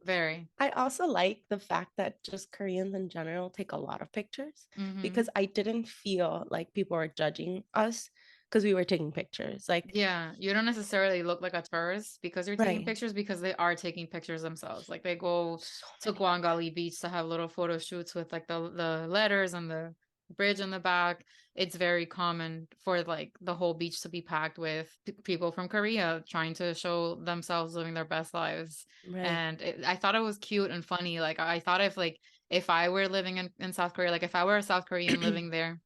Very. I also like the fact that just Koreans in general take a lot of pictures, Mm-hmm. because I didn't feel like people were judging us because we were taking pictures. Like, Yeah, you don't necessarily look like a tourist because you're taking right. pictures because they are taking pictures themselves. Like they go So to many. Guangali Beach to have little photo shoots with like the letters and the bridge in the back. It's very common for like the whole beach to be packed with people from Korea trying to show themselves living their best lives. Right. And I thought it was cute and funny. Like I thought if I were living in South Korea, like if I were a South Korean living there,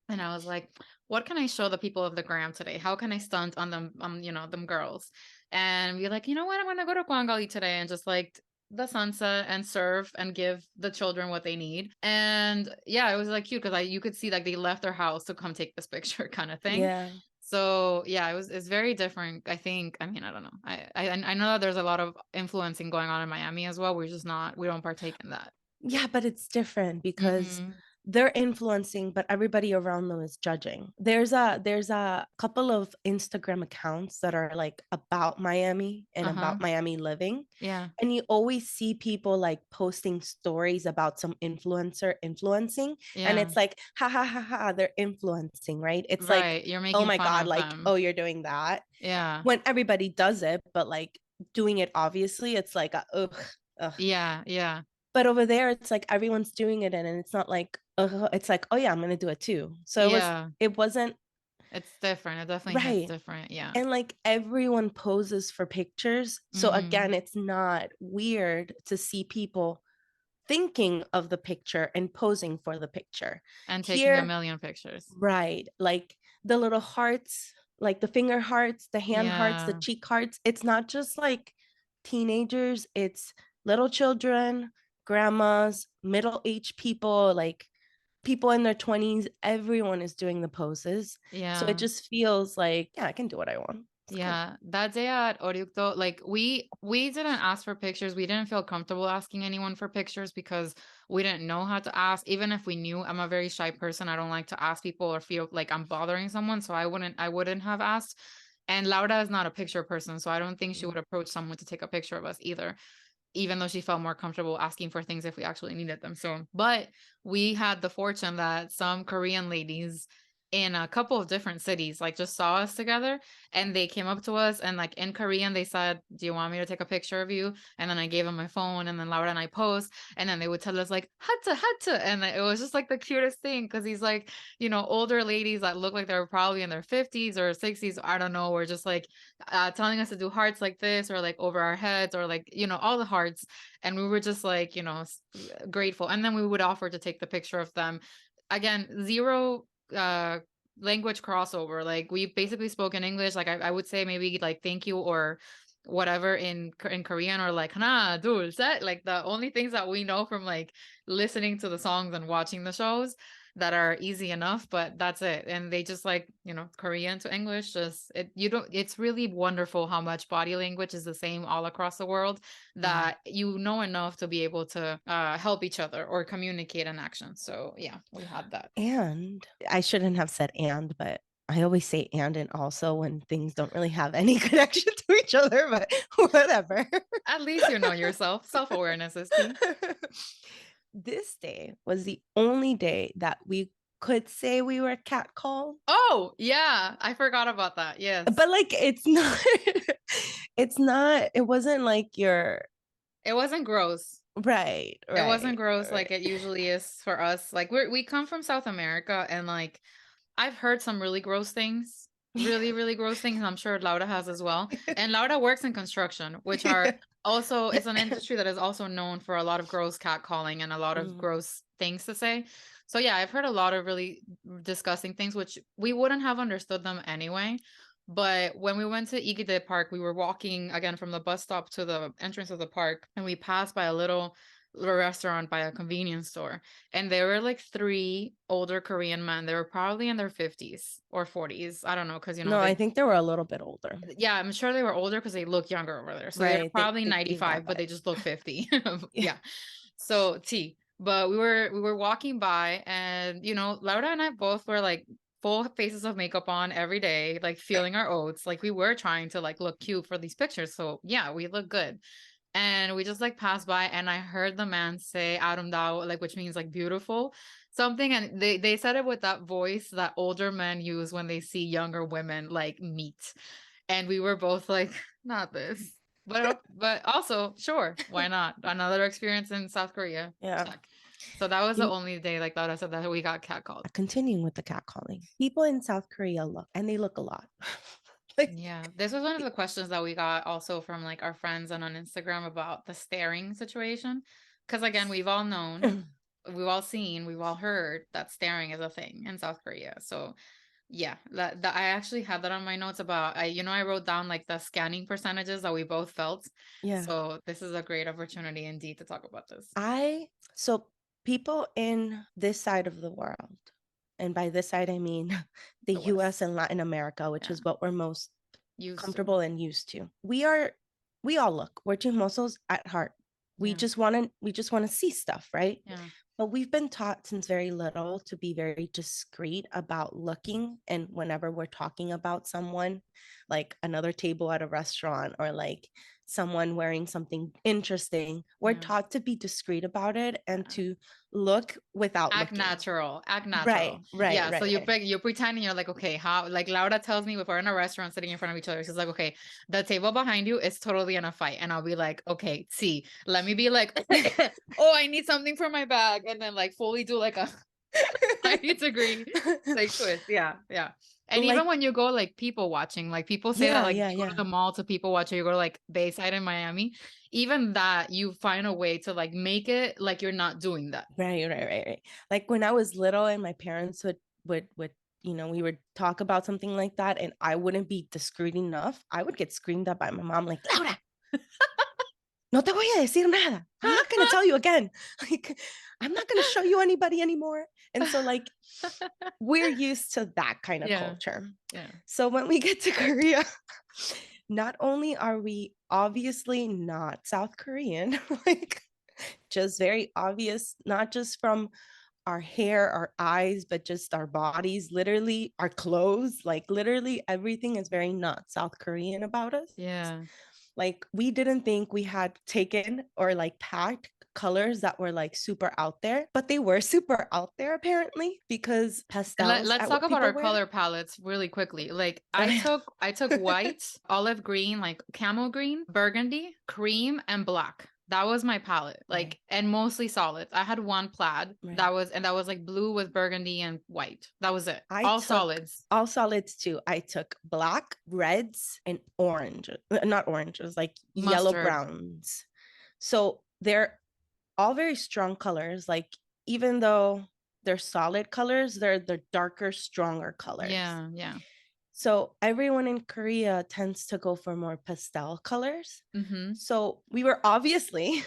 and I was like, what can I show the people of the gram today? How can I stunt on them, them girls? And be like, you know what? I'm gonna go to Guangali today and just like the sunset and surf and give the children what they need. And yeah, it was like cute because you could see like they left their house to come take this picture kind of thing. Yeah. So yeah, it's very different. I think. I mean, I don't know. I know that there's a lot of influencing going on in Miami as well. We don't partake in that. Yeah, but it's different because Mm-hmm. they're influencing, but everybody around them is judging. There's a couple of Instagram accounts that are like about Miami and Uh-huh. about Miami living. Yeah. And you always see people like posting stories about some influencer influencing. And Yeah. it's like, ha ha ha ha, they're influencing, right? It's like, Right. You're oh making my fun God, of like, oh, them. you're doing that. Yeah. When everybody does it, but like doing it obviously, it's like, ugh, ugh. Yeah. Yeah. But over there, it's like everyone's doing it, and it's not like, it's like, oh yeah, I'm gonna do it too. So Yeah. it wasn't It's different. It definitely hits right. different. Yeah. And like everyone poses for pictures. So Mm-hmm. again, it's not weird to see people thinking of the picture and posing for the picture. And taking a Here, million pictures. right, like the little hearts, like the finger hearts, the hand hearts, the Yeah. cheek hearts. It's not just like teenagers, it's little children, grandmas, middle-aged people, like people in their 20s. Everyone is doing the poses. So it Yeah. just feels like, yeah, I can do what I want. It's cool. Yeah, that day at Oryukdo, like we didn't ask for pictures. We didn't feel comfortable asking anyone for pictures because we didn't know how to ask. Even if we knew, I'm a very shy person. I don't like to ask people or feel like I'm bothering someone, so I wouldn't have asked. And Laura is not a picture person, so I don't think she would Mm. approach someone to take a picture of us either, even though she felt more comfortable asking for things if we actually needed them. So, but we had the fortune that some Korean ladies in a couple of different cities like just saw us together, and they came up to us and like in Korean they said, do you want me to take a picture of you? And then I gave them my phone, and then Laura and I posed, and then they would tell us like hatta hatta, and it was just like the cutest thing because he's like, older ladies that look like they were probably in their 50s or 60s, I don't know, were just like telling us to do hearts like this or like over our heads or like all the hearts, and we were just like grateful, and then we would offer to take the picture of them. Again, zero uh language crossover. Like we basically spoke in English. Like I would say maybe like thank you or whatever in Korean, or like hana dulce, like the only things that we know from like listening to the songs and watching the shows that are easy enough, but that's it. And they just like, Korean to English, just it's really wonderful how much body language is the same all across the world, that you know enough to be able to help each other or communicate in action. So yeah, we had that. And I shouldn't have said and, but I always say and also when things don't really have any connection to each other, but whatever. At least you know yourself. Self-awareness is key. This day was the only day that we could say we were catcalled. Oh, yeah. I forgot about that. Yes. But like, it wasn't like it wasn't gross. Right. It wasn't gross like it usually is for us. Like we come from South America, and like I've heard some really gross things. Really, really gross things. I'm sure Laura has as well. And Laura works in construction, which are also, it's an industry that is also known for a lot of gross catcalling and a lot of gross things to say. So yeah, I've heard a lot of really disgusting things, which we wouldn't have understood them anyway. But when we went to Igide Park, we were walking again from the bus stop to the entrance of the park, and we passed by a little restaurant by a convenience store, and there were like 3 older Korean men. They were probably in their 50s or 40s. I don't know, because I think they were a little bit older. Yeah, I'm sure they were older because they look younger over there. So they're probably 95, but they just look 50. Yeah. So but we were walking by, and Laura and I both were like full faces of makeup on every day, like feeling our oats. Like we were trying to like look cute for these pictures. So yeah, we look good. And we just like passed by, and I heard the man say "aramdao," like, which means like beautiful something. And they said it with that voice that older men use when they see younger women like meet. And we were both like, not this. But also, sure, why not? Another experience in South Korea. Yeah. Check. So that was the only day, like Laura said, that we got catcalled. Continuing with the catcalling. People in South Korea look, and they look a lot. Yeah, this was one of the questions that we got also from like our friends and on Instagram about the staring situation. Because again, we've all known, we've all seen, we've all heard that staring is a thing in South Korea. So yeah, that I actually had that on my notes about, I wrote down like the scanning percentages that we both felt. Yeah. So this is a great opportunity indeed to talk about this. So people in this side of the world, and by this side, I mean the US and Latin America, which is what we're most comfortable and used to. We all look. We're chismosos at heart. We just want to see stuff, right? Yeah. But we've been taught since very little to be very discreet about looking. And whenever we're talking about someone, like another table at a restaurant, or like someone wearing something interesting, we're taught to be discreet about it and to look without act looking. act natural. Right. Yeah. Right, so you're pretending, you're like, okay, how, like Laura tells me if we're in a restaurant sitting in front of each other, she's like, okay, the table behind you is totally in a fight. And I'll be like, okay, let me be like, oh, I need something for my bag. And then like fully do like a 90-degree like twist. Yeah. And like, even when you go like people watching, like people say that like you go to the mall to people watch, or you go to like Bayside in Miami, even that you find a way to like make it like you're not doing that. Right. Like when I was little and my parents would we would talk about something like that and I wouldn't be discreet enough, I would get screamed at by my mom like, Laura, no te voy a decir nada. I'm not going to tell you again. Like, I'm not going to show you anybody anymore. And so like, we're used to that kind of culture. Yeah. So when we get to Korea, not only are we obviously not South Korean, like just very obvious, not just from our hair, our eyes, but just our bodies, literally our clothes, like literally everything is very not South Korean about us. Yeah. Like we didn't think we had taken or like packed colors that were like super out there, but they were super out there apparently because pastels. Let's talk about our color palettes really quickly. Like I took white, olive green, like camel green, burgundy, cream, and black. That was my palette, like, and mostly solids. I had one plaid that was like blue with burgundy and white. That was it. All solids too. I took black, reds, and orange. Not oranges, like mustard. Yellow browns. So they're all very strong colors. Like even though they're solid colors, they're darker, stronger colors. Yeah. So everyone in Korea tends to go for more pastel colors. So we were obviously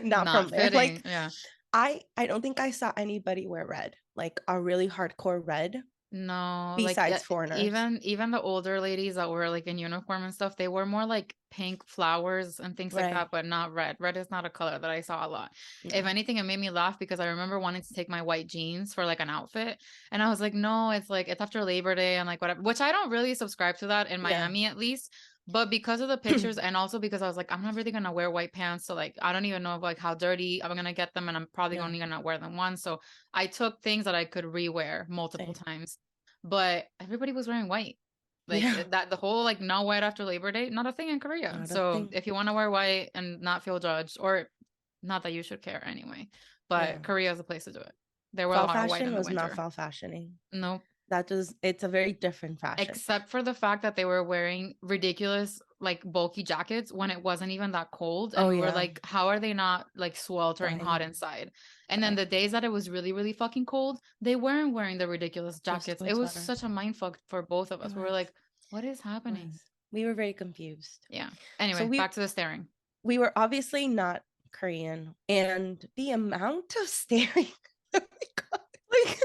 not from there. fitting. Like, Yeah. I don't think I saw anybody wear red, like a really hardcore red, No, like besides foreigners. even the older ladies that were like in uniform and stuff, they wore more like pink flowers and things like Right. that, but not red. Red is not a color that I saw a lot. If No. anything, it made me laugh because I remember wanting to take my white jeans for like an outfit, and I was like, no, it's like it's after Labor Day and like whatever, which I don't really subscribe to that in Yeah. Miami at least. But because of the pictures and also because I was like, I'm not really gonna wear white pants, so like I don't even know like how dirty I'm gonna get them, and I'm probably Yeah. only gonna wear them once. So I took things that I could rewear multiple Same. times, but everybody was wearing white. Like Yeah. that, the whole like not white after Labor Day, not a thing in Korea. Not a So thing. if you want to wear white and not feel judged, or not that you should care anyway, but Yeah. Korea is a place to do it. There were a Fall lot of white fashion in the was not winter. fall fashioning. No, It's a very different fashion. except for the fact that they were wearing ridiculous like bulky jackets when it wasn't even that cold, and we were like, how are they not like sweltering hot Dying. inside? And then the days that it was really really fucking cold, they weren't wearing the ridiculous Just jackets. a It was sweater. such a mind fuck for both of us. It We were was. like, what is happening? We were very confused. Yeah. Anyway, back to the staring. We were obviously not Korean, and the amount of staring, oh my God. Like,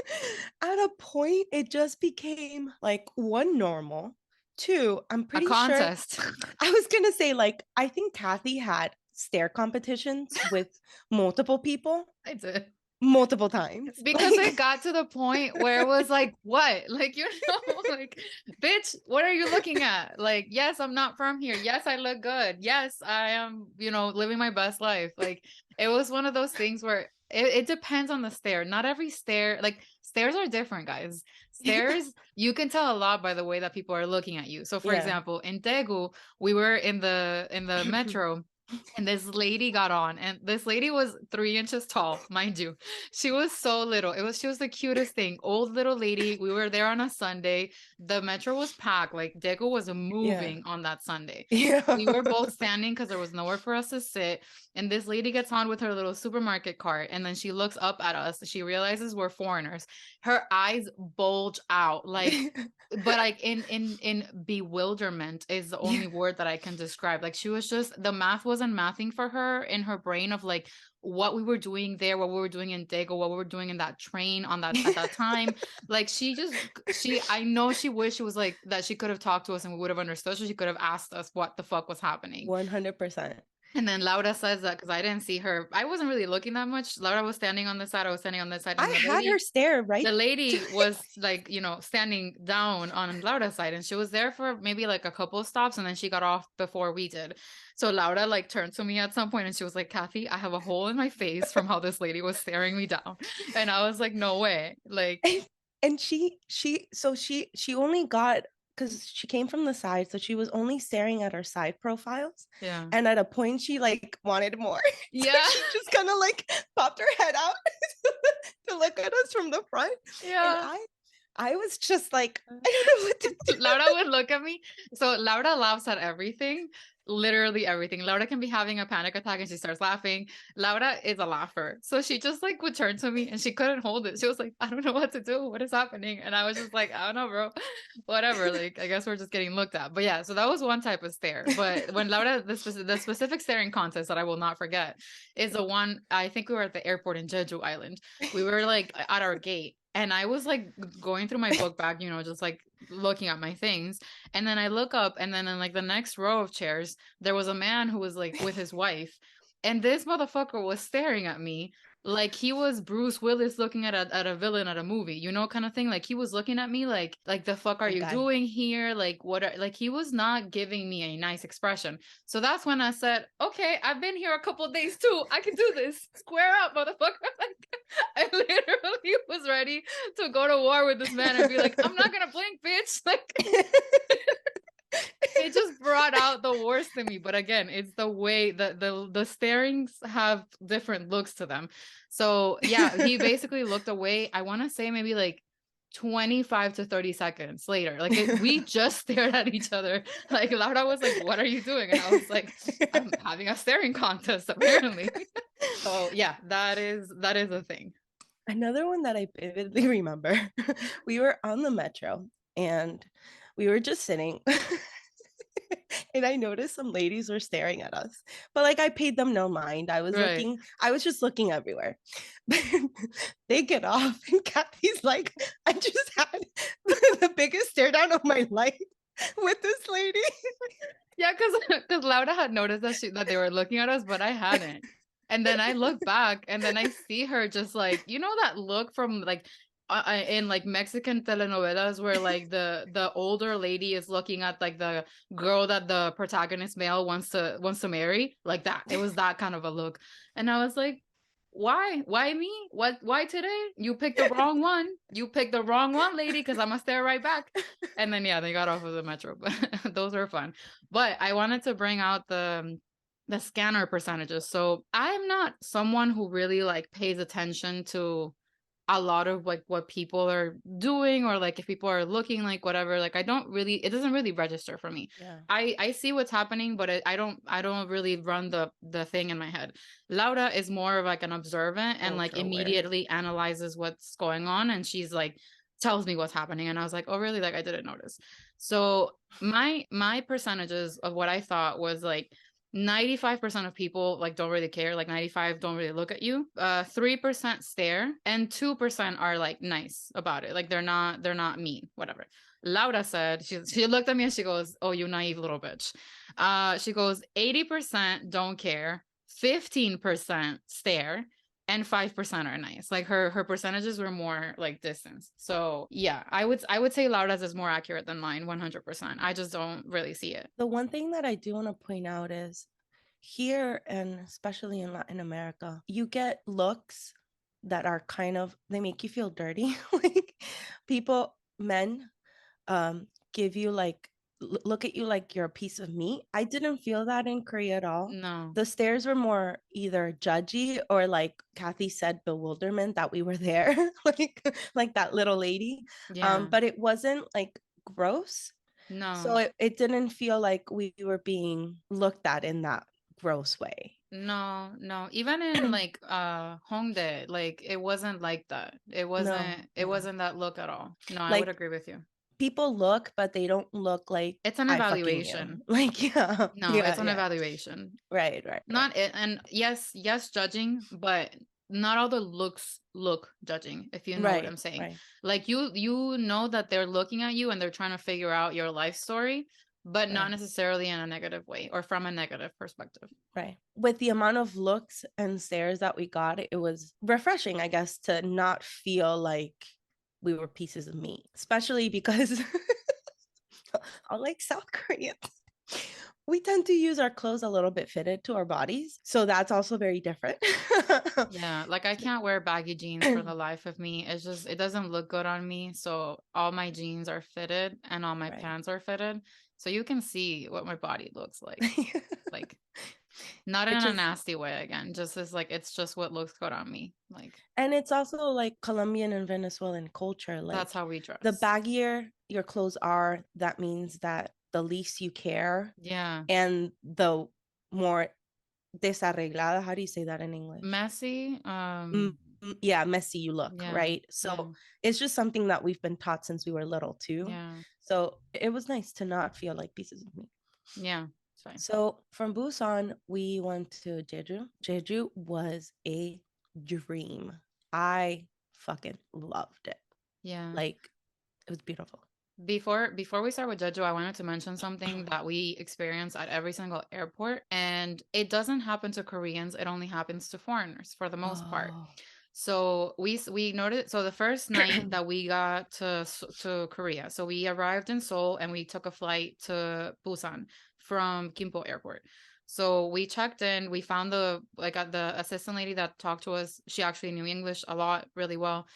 at a point it just became like, one, normal, two, I'm pretty a contest. sure I was gonna say, like, I think Kathy had stare competitions with multiple people I did. multiple times Because it got to the point where it was like, what? Like, you know, like, bitch, what are you looking at? Like, yes, I'm not from here. Yes, I look good. Yes, I am, you know, living my best life. Like, it was one of those things where it depends on the stare. Not every stare, like, stares are different, guys. Stares, you can tell a lot by the way that people are looking at you. So, for example, in Daegu, we were in the metro. And this lady got on, and this lady was 3 inches tall, mind you. She was so little. She was the cutest thing. Old little lady. We were there on a Sunday. The metro was packed. Like Daegu was moving on that Sunday. We were both standing because there was nowhere for us to sit. And this lady gets on with her little supermarket cart, and then she looks up at us. She realizes we're foreigners. Her eyes bulge out, like, but like in bewilderment is the only word that I can describe. Like she was just, the math wasn't mathing for her in her brain of like what we were doing there, what we were doing in Daegu, what we were doing in that train on that at that time. Like she I know she wished she was like that she could have talked to us and we would have understood. So she could have asked us what the fuck was happening. 100%. And then Laura says that because I didn't see her. I wasn't really looking that much. Laura was standing on this side. I was standing on this side. I had her stare, right? The lady was like, you know, standing down on Laura's side, and she was there for maybe like a couple of stops, and then she got off before we did. So Laura like turned to me at some point and she was like, Kathy, I have a hole in my face from how this lady was staring me down. And I was like, no way. Like, and she only got, because she came from the side, so she was only staring at her side profiles. Yeah. And at a point she like wanted more. Yeah. So she just kind of like popped her head out to look at us from the front. Yeah. And I was just like, I don't know what to do. Laura would look at me. So Laura laughs at everything. Literally everything. Laura can be having a panic attack and she starts laughing. Laura is a laugher. So she just like would turn to me and she couldn't hold it. She was like, I don't know what to do. What is happening? And I was just like, I don't know, bro. Whatever. Like, I guess we're just getting looked at. But yeah, so that was one type of stare. But when Laura, the specific staring contest that I will not forget is the one, I think we were at the airport in Jeju Island. We were like at our gate. And I was like going through my book bag, you know, just like looking at my things. And then I look up, and then in like the next row of chairs, there was a man who was like with his wife. And this motherfucker was staring at me like he was Bruce Willis looking at a villain at a movie, you know, kind of thing. Like he was looking at me like the fuck are you doing here? Like what like he was not giving me a nice expression. So that's when I said, okay, I've been here a couple of days too. I can do this. Square up, motherfucker. Like I literally was ready to go to war with this man and be like, I'm not gonna blink, bitch. Like it just brought out the worst in me. But again, it's the way that the starings have different looks to them. So yeah, he basically looked away. I want to say maybe like 25 to 30 seconds later. Like we just stared at each other. Like Laura was like, what are you doing? And I was like, I'm having a staring contest apparently. So yeah, that is a thing. Another one that I vividly remember, we were on the metro and we were just sitting. And I noticed some ladies were staring at us, but like I paid them no mind. Right. I was just looking everywhere. They get off, and Kathy's like, I just had the biggest stare down of my life with this lady. Yeah, because Laura had noticed that they were looking at us, but I hadn't. And then I look back, and then I see her just like, you know, that look from like in like Mexican telenovelas where like the older lady is looking at like the girl that the protagonist male wants to marry, like that. It was that kind of a look, and I was like, why me? Why today? You picked the wrong one. You picked the wrong one, lady, because I'm gonna stare right back. And then yeah, they got off of the metro, but those were fun. But I wanted to bring out the scanner percentages. So I'm not someone who really like pays attention to a lot of like what people are doing, or like if people are looking like whatever. Like it doesn't really register for me. Yeah. I see what's happening, but I don't really run the thing in my head. Laura is more of like an observant and like Ultra aware. immediately analyzes what's going on, and she's like tells me what's happening, and I was like, oh really, like I didn't notice. So my percentages of what I thought was like 95% of people like don't really care, like 95 don't really look at you, 3% stare, and 2% are like nice about it, like they're not mean, whatever. Laura said, she looked at me and she goes, oh, you naive little bitch. She goes, 80% don't care, 15% stare, and 5% are nice. Like her percentages were more like distance. So yeah, I would say Laura's is more accurate than mine, 100%. I just don't really see it. The one thing that I do want to point out is here, and especially in Latin America, you get looks that are kind of, they make you feel dirty. Like men give you like look at you like you're a piece of meat. I didn't feel that in Korea at all. No. The stares were more either judgy or, like Kathy said, bewilderment that we were there. like that little lady. Yeah. But it wasn't like gross. No. So it didn't feel like we were being looked at in that gross way. No, no. Even in like Hongdae, like it wasn't like that. It wasn't No. wasn't that look at all. No, I would Like agree with you. people look, but they don't look like It's an I fucking you. evaluation. Like yeah. No, it's an Yeah. evaluation. Right. Not it. And yes, judging, but not all the looks look judging, if you know what I'm saying. Right. Like you know that they're looking at you and they're trying to figure out your life story, but not Right. necessarily in a negative way or from a negative perspective. Right. With the amount of looks and stares that we got, it was refreshing, I guess, to not feel like we were pieces of meat, especially because unlike South Koreans, we tend to use our clothes a little bit fitted to our bodies. So that's also very different. Yeah, like I can't wear baggy jeans for the life of me. It's just, it doesn't look good on me. So all my jeans are fitted and all my Right. pants are fitted. So you can see what my body looks like. Like not in a nasty way again. Just as like it's just what looks good on me. Like, and it's also like Colombian and Venezuelan culture. Like that's how we dress. The baggier your clothes are, that means that the least you care. Yeah. And the more desarreglada, how do you say that in English? Messy. Yeah, messy you look, Yeah. right? So it's just something that we've been taught since we were little too. Yeah. So it was nice to not feel like pieces of meat. Yeah. It's fine. So from Busan, we went to Jeju. Jeju was a dream. I fucking loved it. Yeah. Like it was beautiful. Before we start with Jeju, I wanted to mention something that we experience at every single airport, and it doesn't happen to Koreans. It only happens to foreigners for the most part. So we noticed. So the first night that we got to Korea, so we arrived in Seoul and we took a flight to Busan from Gimpo Airport. So we checked in. We found the assistant lady that talked to us. She actually knew English a lot, really well,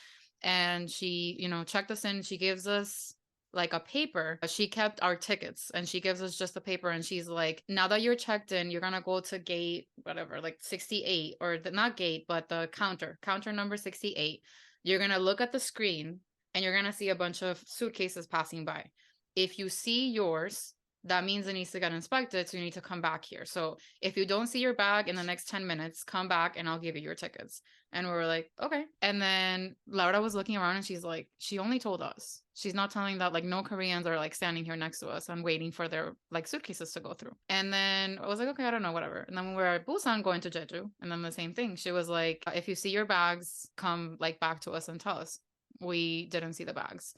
and she checked us in. She gives us like a paper. She kept our tickets and she gives us just the paper, and she's like, now that you're checked in, you're gonna go to gate whatever, like 68, or not gate, but the counter number 68. You're gonna look at the screen and you're gonna see a bunch of suitcases passing by. If you see yours, that means it needs to get inspected, so you need to come back here. So if you don't see your bag in the next 10 minutes, come back and I'll give you your tickets. And we were like, okay. And then Laura was looking around and she's like, she only told us. She's not telling that like no Koreans are like standing here next to us and waiting for their like suitcases to go through. And then I was like, okay, I don't know, whatever. And then when we were at Busan going to Jeju, and then the same thing. She was like, if you see your bags, come like back to us and tell us. We didn't see the bags.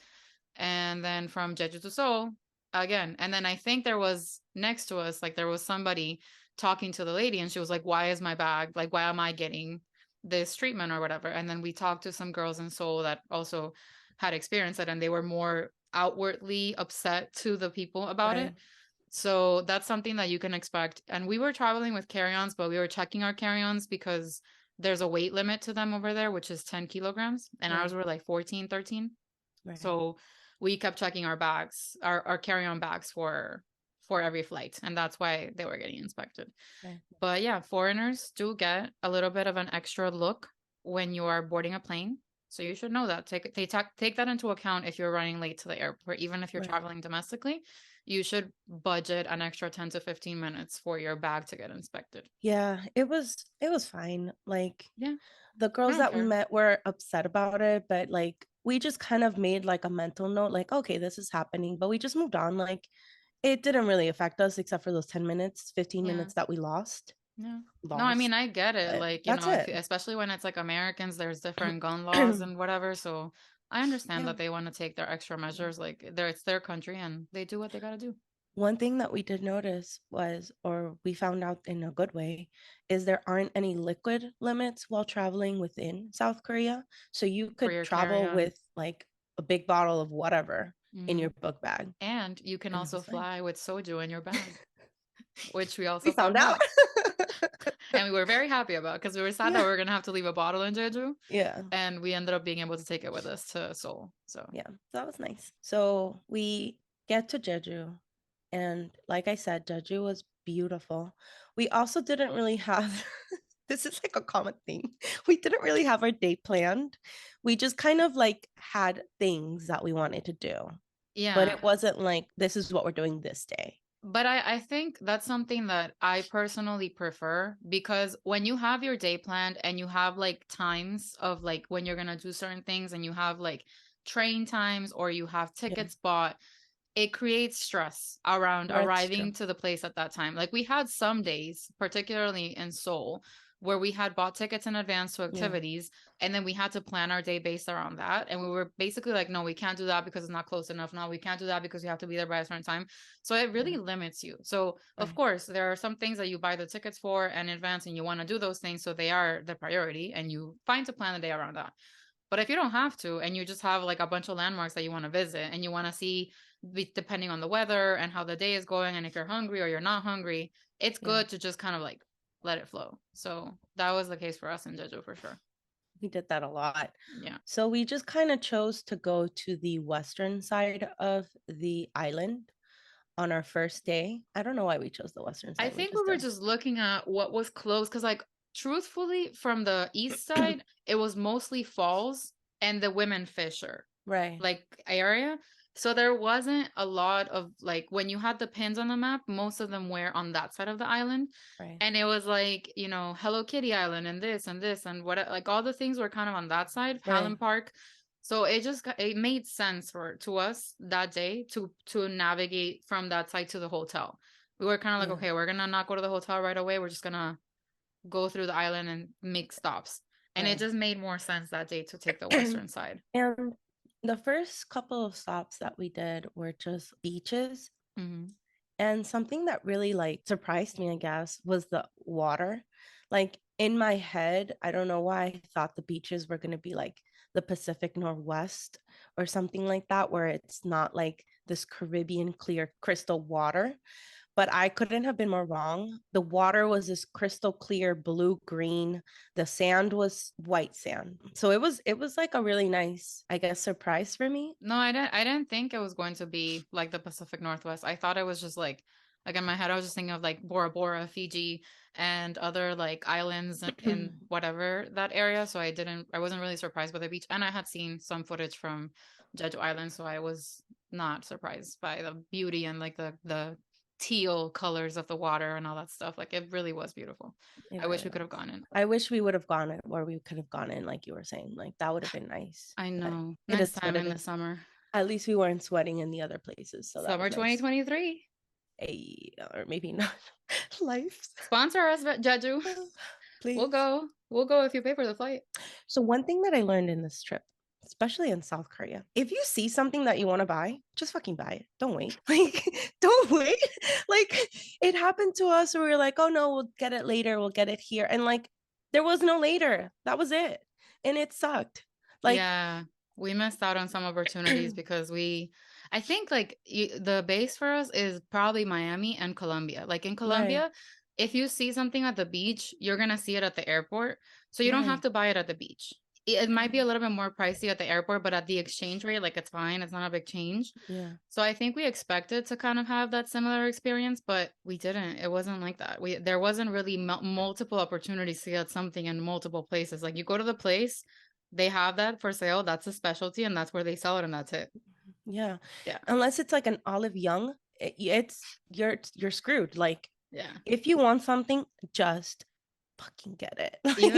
And then from Jeju to Seoul again. And then I think there was next to us, like there was somebody talking to the lady, and she was like, why is my bag, like, why am I getting this treatment or whatever? And then we talked to some girls in Seoul that also had experienced it, and they were more outwardly upset to the people about Right. it. So that's something that you can expect. And we were traveling with carry-ons, but we were checking our carry-ons because there's a weight limit to them over there, which is 10 kilograms. And Right. ours were like 14, 13. Right. So we kept checking our bags, our carry-on bags for every flight. And that's why they were getting inspected. Right. But yeah, foreigners do get a little bit of an extra look when you are boarding a plane. So you should know that. Take that into account if you're running late to the airport. Even if you're Right. traveling domestically, you should budget an extra 10 to 15 minutes for your bag to get inspected. Yeah, it was fine. Like, Yeah. the I girls don't that we care. met were upset about it, but like we just kind of made like a mental note, like, okay, this is happening, but we just moved on. Like, it didn't really affect us except for those 10 minutes, 15 Yeah. minutes that we lost. Yeah. No, I mean, I get it. But Like, that's if it. especially when it's like Americans, there's different gun laws and whatever. So I understand Yeah. that they want to take their extra measures. Like, it's their country and they do what they got to do. One thing that we did notice was, or we found out in a good way, is there aren't any liquid limits while traveling within South Korea. So you For could your travel carry-on. with like a big bottle of whatever in Mhm. your book bag. And you can And it also was fine. fly with soju in your bag, which we also We found out. And we were very happy about, because we were sad that we were going to have to leave a bottle in Jeju. Yeah. And we ended up being able to take it with us to Seoul. So Yeah, that was nice. So we get to Jeju, and like I said, Jeju was beautiful. We also didn't really have this is like a common thing. We didn't really have our day planned. We just kind of like had things that we wanted to do. yeah. But it wasn't like this is what we're doing this day. But I think that's something that I personally prefer, because when you have your day planned and you have like times of like when you're going to do certain things, and you have like train times or you have tickets bought, it creates stress around That's arriving true. to the place at that time. Like we had some days, particularly in Seoul, where we had bought tickets in advance to activities, and then we had to plan our day based around that. And we were basically like, no, we can't do that because it's not close enough. No, we can't do that because you have to be there by a certain time. So it really limits you. So of Right. course, there are some things that you buy the tickets for in advance and you want to do those things. So they are the priority, and you find to plan the day around that. But if you don't have to, and you just have like a bunch of landmarks that you want to visit and you want to see, depending on the weather and how the day is going, and if you're hungry or you're not hungry, it's good to just kind of like let it flow. So that was the case for us in Jeju for sure. We did that a lot. Yeah. So we just kind of chose to go to the western side of the island on our first day. I don't know why we chose the western side. I think we were did. just looking at what was close, because like truthfully, from the east side, it was mostly falls and the women fisher Right. like area. So there wasn't a lot of like, when you had the pins on the map, most of them were on that side of the island. Right. And it was like, Hello Kitty Island and this and what, like all the things were kind of on that side, Hallam Park. So it made sense to us that day to navigate from that side to the hotel. We were kind of like, okay, we're gonna not go to the hotel right away. We're just gonna go through the island and make stops. And it just made more sense that day to take the western side. And the first couple of stops that we did were just beaches. Mm-hmm. And something that really like surprised me, I guess, was the water. Like in my head, I don't know why I thought the beaches were going to be like the Pacific Northwest or something like that, where it's not like this Caribbean clear crystal water. But I couldn't have been more wrong. The water was this crystal clear blue green. The sand was white sand. So it was like a really nice, I guess, surprise for me. No, I didn't think it was going to be like the Pacific Northwest. I thought it was just like in my head I was just thinking of like Bora Bora, Fiji, and other like islands in whatever that area. So I wasn't really surprised by the beach. And I had seen some footage from Jeju Island, so I was not surprised by the beauty and like the teal colors of the water and all that stuff. Like it really was beautiful. I wish we could have gone in. I wish we would have gone in, or we could have gone in, like you were saying. Like that would have been nice. I know. It Next is time what it in the is. summer. At least we weren't sweating in the other places. So that Summer was nice. 2023. Or maybe not. Life. Sponsor us, Jeju. Please. We'll go. We'll go if you pay for the flight. So one thing that I learned in this trip, especially in South Korea, if you see something that you want to buy, just fucking buy it. Don't wait. Like, don't wait. Like, it happened to us where we were like, oh no, we'll get it later. We'll get it here. And like, there was no later. That was it. And it sucked. Like, yeah, we missed out on some opportunities because I think like the base for us is probably Miami and Colombia. Like in Colombia, if you see something at the beach, you're going to see it at the airport. So you don't have to buy it at the beach. It might be a little bit more pricey at the airport, but at the exchange rate, like it's fine. It's not a big change. Yeah. So I think we expected to kind of have that similar experience, but we didn't. It wasn't like that. There wasn't really multiple opportunities to get something in multiple places. Like you go to the place, they have that for sale. That's a specialty, and that's where they sell it, and that's it. Yeah. Yeah. Unless it's like an olive young, it's you're screwed. Like, yeah. If you want something, just fucking get it.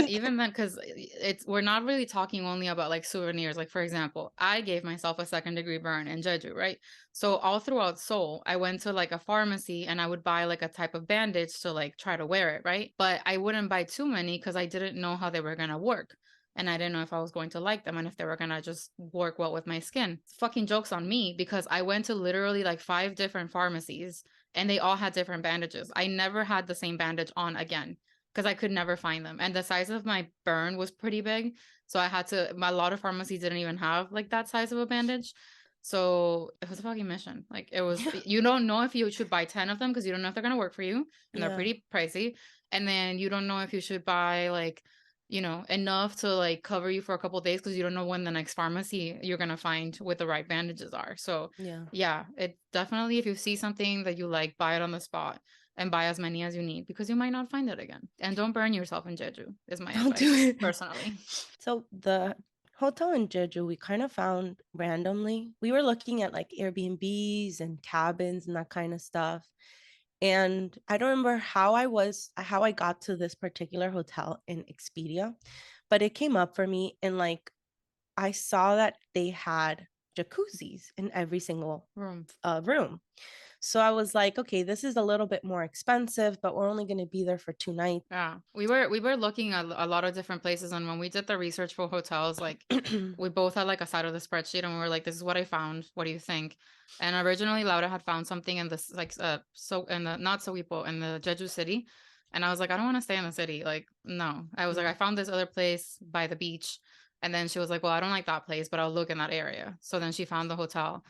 even then, because we're not really talking only about like souvenirs. Like for example, I gave myself a 2nd-degree burn in Jeju, right? So all throughout Seoul, I went to like a pharmacy and I would buy like a type of bandage to like try to wear it, right? But I wouldn't buy too many because I didn't know how they were gonna work. And I didn't know if I was going to like them and if they were going to just work well with my skin. Fucking joke's on me because I went to literally like 5 different pharmacies and they all had different bandages. I never had the same bandage on again because I could never find them. And the size of my burn was pretty big. So I had to, a lot of pharmacies didn't even have like that size of a bandage. So it was a fucking mission. Like it was, you don't know if you should buy 10 of them because you don't know if they're going to work for you and they're pretty pricey. And then you don't know if you should buy like, you know, enough to like cover you for a couple days because you don't know when the next pharmacy you're going to find with the right bandages are. So yeah, it definitely, if you see something that you like, buy it on the spot and buy as many as you need because you might not find it again. And don't burn yourself in Jeju is my advice personally. So the hotel in Jeju, we kind of found randomly. We were looking at like Airbnbs and cabins and that kind of stuff. And I don't remember how I got to this particular hotel in Expedia, but it came up for me and like I saw that they had jacuzzis in every single room. So I was like, okay, this is a little bit more expensive, but we're only going to be there for 2 nights. Yeah, we were looking at a lot of different places, and when we did the research for hotels, like we both had like a side of the spreadsheet, and we were like, "This is what I found. What do you think?" And originally, Laura had found something in this like so in the not Sowipo in the Jeju city, and I was like, "I don't want to stay in the city. Like, no." I was like, "I found this other place by the beach," and then she was like, "Well, I don't like that place, but I'll look in that area." So then she found the hotel.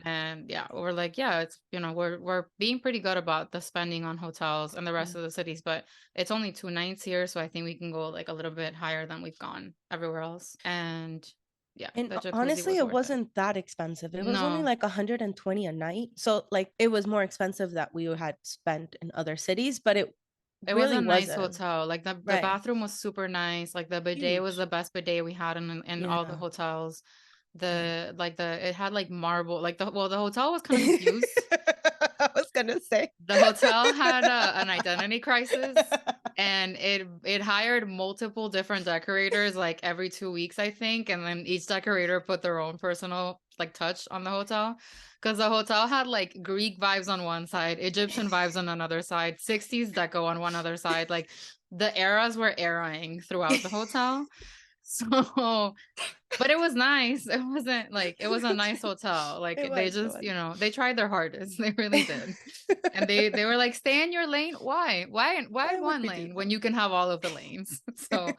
And yeah, we're like, yeah, it's, you know, we're being pretty good about the spending on hotels and the rest of the cities, but it's only 2 nights here, so I think we can go like a little bit higher than we've gone everywhere else. And yeah, and honestly, it wasn't that expensive. It was only like 120 a night. So like it was more expensive that we had spent in other cities, but it really was a nice hotel. Like the bathroom was super nice. Like the bidet was the best bidet we had in all the hotels. It had like marble, like the hotel was kind of confused. I was gonna say the hotel had an identity crisis and it hired multiple different decorators like every 2 weeks, I think, and then each decorator put their own personal like touch on the hotel because the hotel had like Greek vibes on one side, Egyptian vibes on another side, 60s deco on one other side. Like the eras were eraing throughout the hotel. So, but it was nice. It wasn't like, it was a nice hotel. Like they just, you know, they tried their hardest. They really did. And they were like, stay in your lane. Why one lane when you can have all of the lanes? So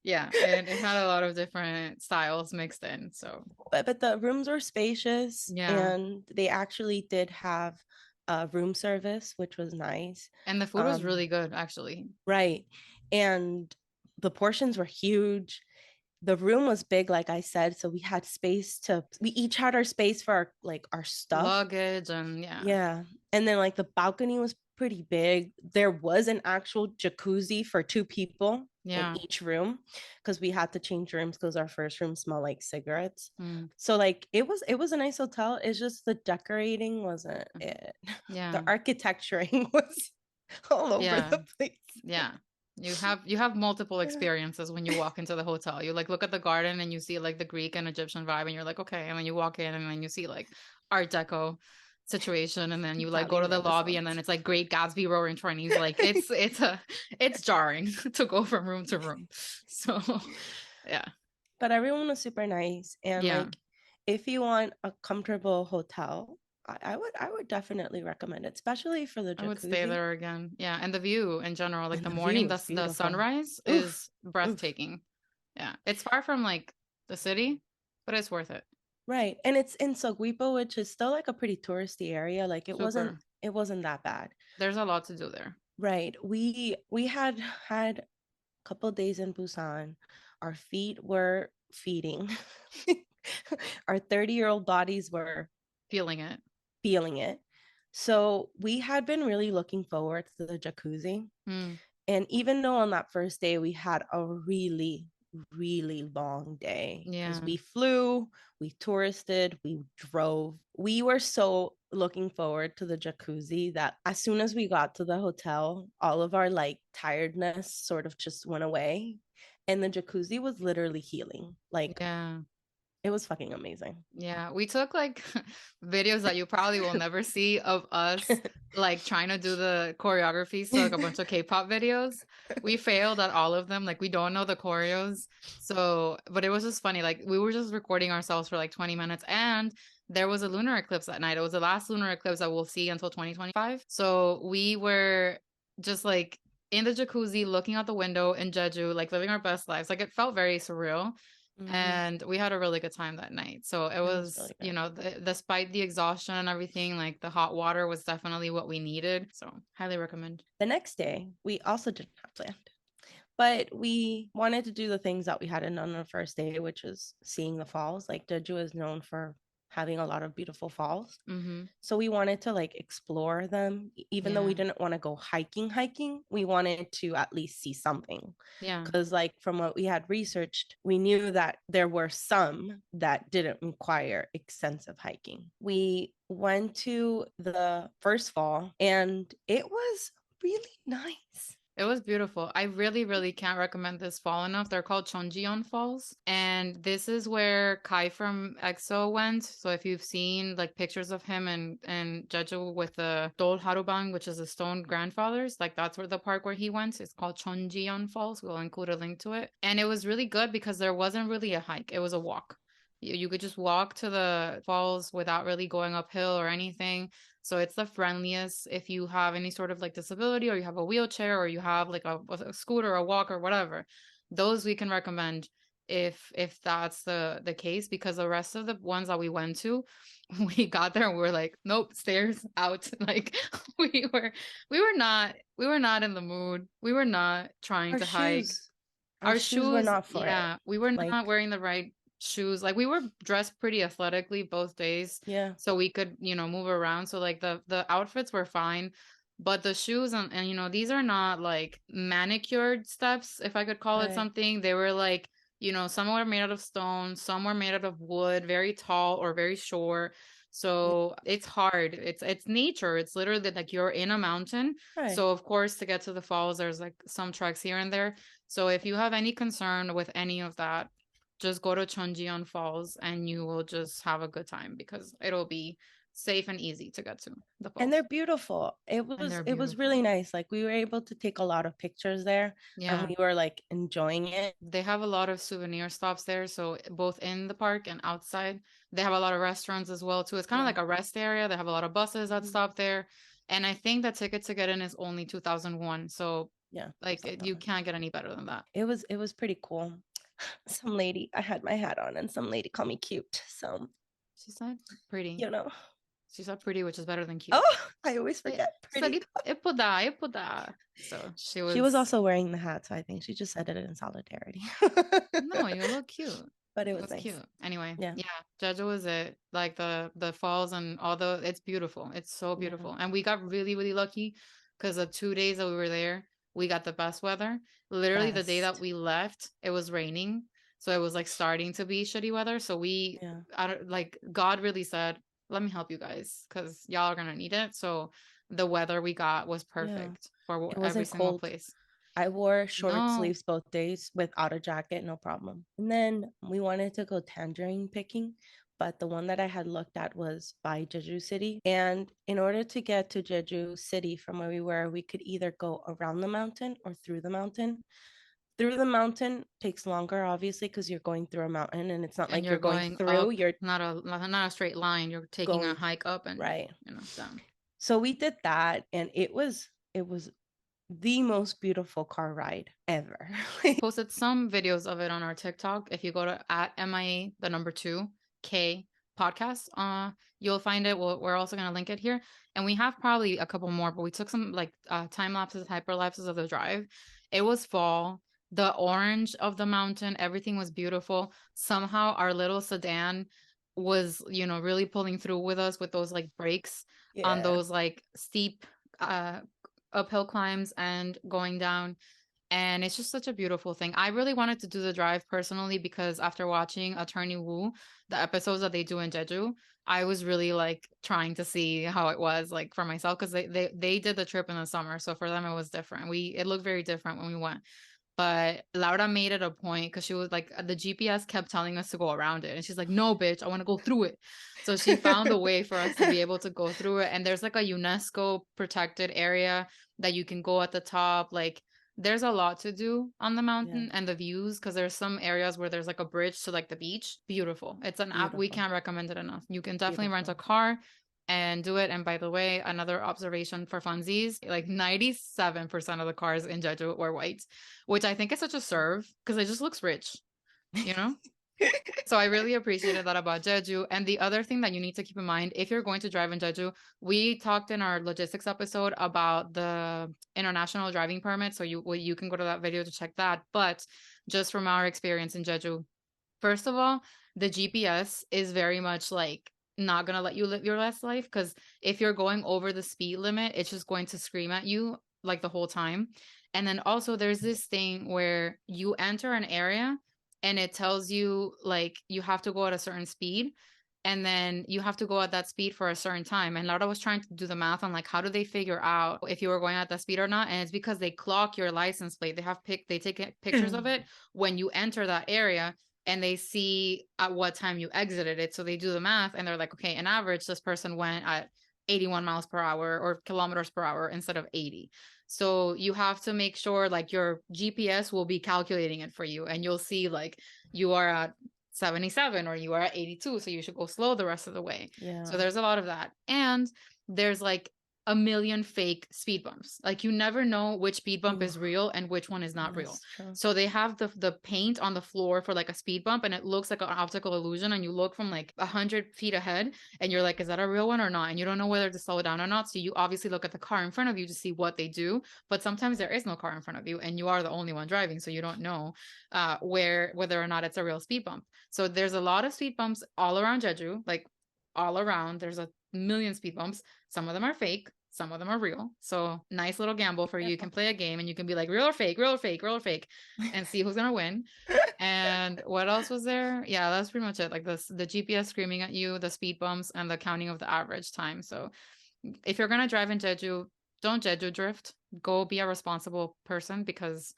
yeah, and it had a lot of different styles mixed in. So, but the rooms were spacious and they actually did have room service, which was nice. And the food was really good, actually. Right. And the portions were huge. The room was big, like I said, so we had space we each had our space for our stuff, luggage, and and then like the balcony was pretty big. There was an actual jacuzzi for 2 people in each room because we had to change rooms because our first room smelled like cigarettes. So like it was a nice hotel. It's just the decorating wasn't it. The architecturing was all over the place. You have multiple experiences when you walk into the hotel. You like look at the garden and you see like the Greek and Egyptian vibe, and you're like, okay. And then you walk in and then you see like Art Deco situation, and then you like go Italian to the lobby and then Renaissance. it's like Great Gatsby Roaring Twenties. Like it's jarring to go from room to room. So yeah. But everyone was super nice. And Yeah. like, if you want a comfortable hotel, I would definitely recommend it, especially for the I would stay jacuzzi. there again. Yeah, and the view in general, like And the the view morning, is the beautiful. sunrise Oof, is oof. breathtaking. Yeah, it's far from like the city, but it's worth it. Right. And it's in Soguipo, which is still like a pretty touristy area. Like Super. it wasn't that bad. There's a lot to do there. Right. We had a couple days in Busan. Our feet were feeding. Our 30-year-old bodies were Feeling it. feeling it. So we had been really looking forward to the jacuzzi. Mm, And even though on that first day we had a really, really long day because yeah. we flew, we touristed, we drove. We were so looking forward to the jacuzzi that as soon as we got to the hotel, all of our like tiredness sort of just went away. And the jacuzzi was literally healing. Like Yeah. it was fucking amazing. Yeah. We took like videos that you probably will never see of us like trying to do the choreographies to like a bunch of K-pop videos. We failed at all of them. Like we don't know the choreos. So, but it was just funny. Like we were just recording ourselves for like 20 minutes, and there was a lunar eclipse that night. It was the last lunar eclipse that we'll see until 2025. So we were just like in the jacuzzi looking out the window in Jeju, like living our best lives. Like it felt very surreal, Mhm. and we had a really good time that night. So it It was was, really good. despite the exhaustion and everything, like the hot water was definitely what we needed. So highly recommend. The next day, we also didn't have planned, but we wanted to do the things that we hadn't done on the first day, which is seeing the falls. Like Jeju is known for having a lot of beautiful falls. Mm-hmm. So we wanted to like explore them. Even though we Yeah. didn't want to go hiking, we wanted to at least see something. Yeah. Because like from what we had researched, we knew that there were some that didn't require extensive hiking. We went to the first fall and it was really nice. It was beautiful. I really, really can't recommend this fall enough. They're called Chonjion Falls. And this is where Kai from EXO went. So if you've seen like pictures of him and Jeju with the Dol Harubang, which is the stone grandfathers, like that's where the park where he went. It's called Chonjion Falls. We'll include a link to it. And it was really good because there wasn't really a hike. It was a walk. You could just walk to the falls without really going uphill or anything. So it's the friendliest if you have any sort of like disability, or you have a wheelchair, or you have like a scooter, a walk, or whatever. Those we can recommend if that's the case, because the rest of the ones that we went to, we got there and we were like, nope, stairs out. Like we were not in the mood. We were not trying Our to hike. shoes, our Our shoes were shoes, not for it. yeah, we were Like, not wearing the right shoes. Like we were dressed pretty athletically both days, yeah, so we could, move around. So like the outfits were fine, but the shoes and these are not like manicured steps, if I could call it right, something. They were like, some were made out of stone, some were made out of wood, very tall or very short. yeah, So it's hard. It's nature. It's literally like you're in a mountain. right. So of course to get to the falls, there's like some treks here and there. So if you have any concern with any of that, just go to Chonjion Falls and you will just have a good time because it'll be safe and easy to get to the And falls. they're beautiful. And they're It was really beautiful. nice. Like we were able to take a lot of pictures there and Yeah. we were like enjoying it. They have a lot of souvenir stops there. So both in the park and outside, they have a lot of restaurants as well too. It's kind of Yeah. like a rest area. They have a lot of buses that Mhm. stop there. And I think the ticket to get in is only 2001. So Yeah. like Something you like can't get any better than that. it was pretty cool. Some lady, I had my hat on and some lady called me cute. So, She said pretty. you know. She said pretty, which is better than cute. Oh, I always Yeah. forget She said, pretty. ipuda. So she She was was, also wearing the hat, so I think she just said it in solidarity. no, you look cute. But it It was was nice. cute. Anyway, Yeah. yeah, Jeju was it. Like the falls and all it's beautiful. It's so Yeah. beautiful. And we got really, really lucky because the 2 days that we were there, we got the best weather. Literally the day that Best. we left, it was raining. So it was like starting to be shitty weather. So Yeah. I don't like, God really said, let me help you guys because y'all are gonna need it. So the weather we got was Yeah. perfect for It every wasn't single cold. place. I wore short No. sleeves both days without a jacket, no problem. And then we wanted to go tangerine picking, but the one that I had looked at was by Jeju City. And in order to get to Jeju City from where we were, we could either go around the mountain or through the mountain. Through the mountain takes longer, obviously, because you're going through a mountain and it's not And like you're you're going going through, up, you're not a straight line. You're taking a going hike up and right. down. So we did that, and it was the most beautiful car ride ever. Posted some videos of it on our TikTok. If you go to at MIA, the number 2K podcast, you'll find it. We're also going to link it here. And we have probably a couple more, but we took some like time lapses, hyperlapses of the drive. It was fall. The orange of the mountain, everything was beautiful. Somehow our little sedan was, really pulling through with us with those like brakes on those like steep uphill climbs and going down. And it's just such a beautiful thing. I really wanted to do the drive personally because after watching Attorney Woo, the episodes that they do in Jeju, I was really like trying to see how it was like for myself because they did the trip in the summer. So for them it was different. It looked very different when we went. But Laura made it a point because she was like, the GPS kept telling us to go around it. And she's like, no, bitch, I want to go through it. So she found a way for us to be able to go through it. And there's like a UNESCO protected area that you can go at the top. Like, there's a lot to do on the mountain and the views because there's some areas where there's like a bridge to like the beach. Beautiful. It's an app. We can't recommend it enough. You can definitely rent a car and do it. And by the way, another observation for funsies, like 97% of the cars in Jeju were white, which I think is such a serve because it just looks rich, you know? So I really appreciated that about Jeju. And the other thing that you need to keep in mind, if you're going to drive in Jeju, we talked in our logistics episode about the international driving permit. So you can go to that video to check that. But just from our experience in Jeju, first of all, the GPS is very much like not going to let you live your best life because if you're going over the speed limit, it's just going to scream at you like the whole time. And then also there's this thing where you enter an area and it tells you like you have to go at a certain speed and then you have to go at that speed for a certain time. And Laura was trying to do the math on like how do they figure out if you were going at that speed or not, and it's because they clock your license plate. They take pictures of it when you enter that area and they see at what time you exited it. So they do the math and they're like, okay, in average this person went at 81 miles per hour or kilometers per hour instead of 80. So you have to make sure like your GPS will be calculating it for you and you'll see like you are at 77 or you are at 82. So you should go slow the rest of the way. Yeah. So there's a lot of that. And there's like a million fake speed bumps. Like you never know which speed bump is real and which one is not real. So they have the paint on the floor for like a speed bump and it looks like an optical illusion and you look from like 100 feet ahead and you're like, is that a real one or not? And you don't know whether to slow down or not. So you obviously look at the car in front of you to see what they do. But sometimes there is no car in front of you and you are the only one driving. So you don't know whether or not it's a real speed bump. So there's a lot of speed bumps all around Jeju, like all around. There's a million speed bumps. Some of them are fake. Some of them are real. So nice little gamble for you. You can play a game and you can be like real or fake, real or fake, real or fake, and see who's gonna win. And what else was there? Yeah, that's pretty much it. Like the GPS screaming at you, the speed bumps, and the counting of the average time. So if you're gonna drive in Jeju, don't Jeju drift. Go be a responsible person because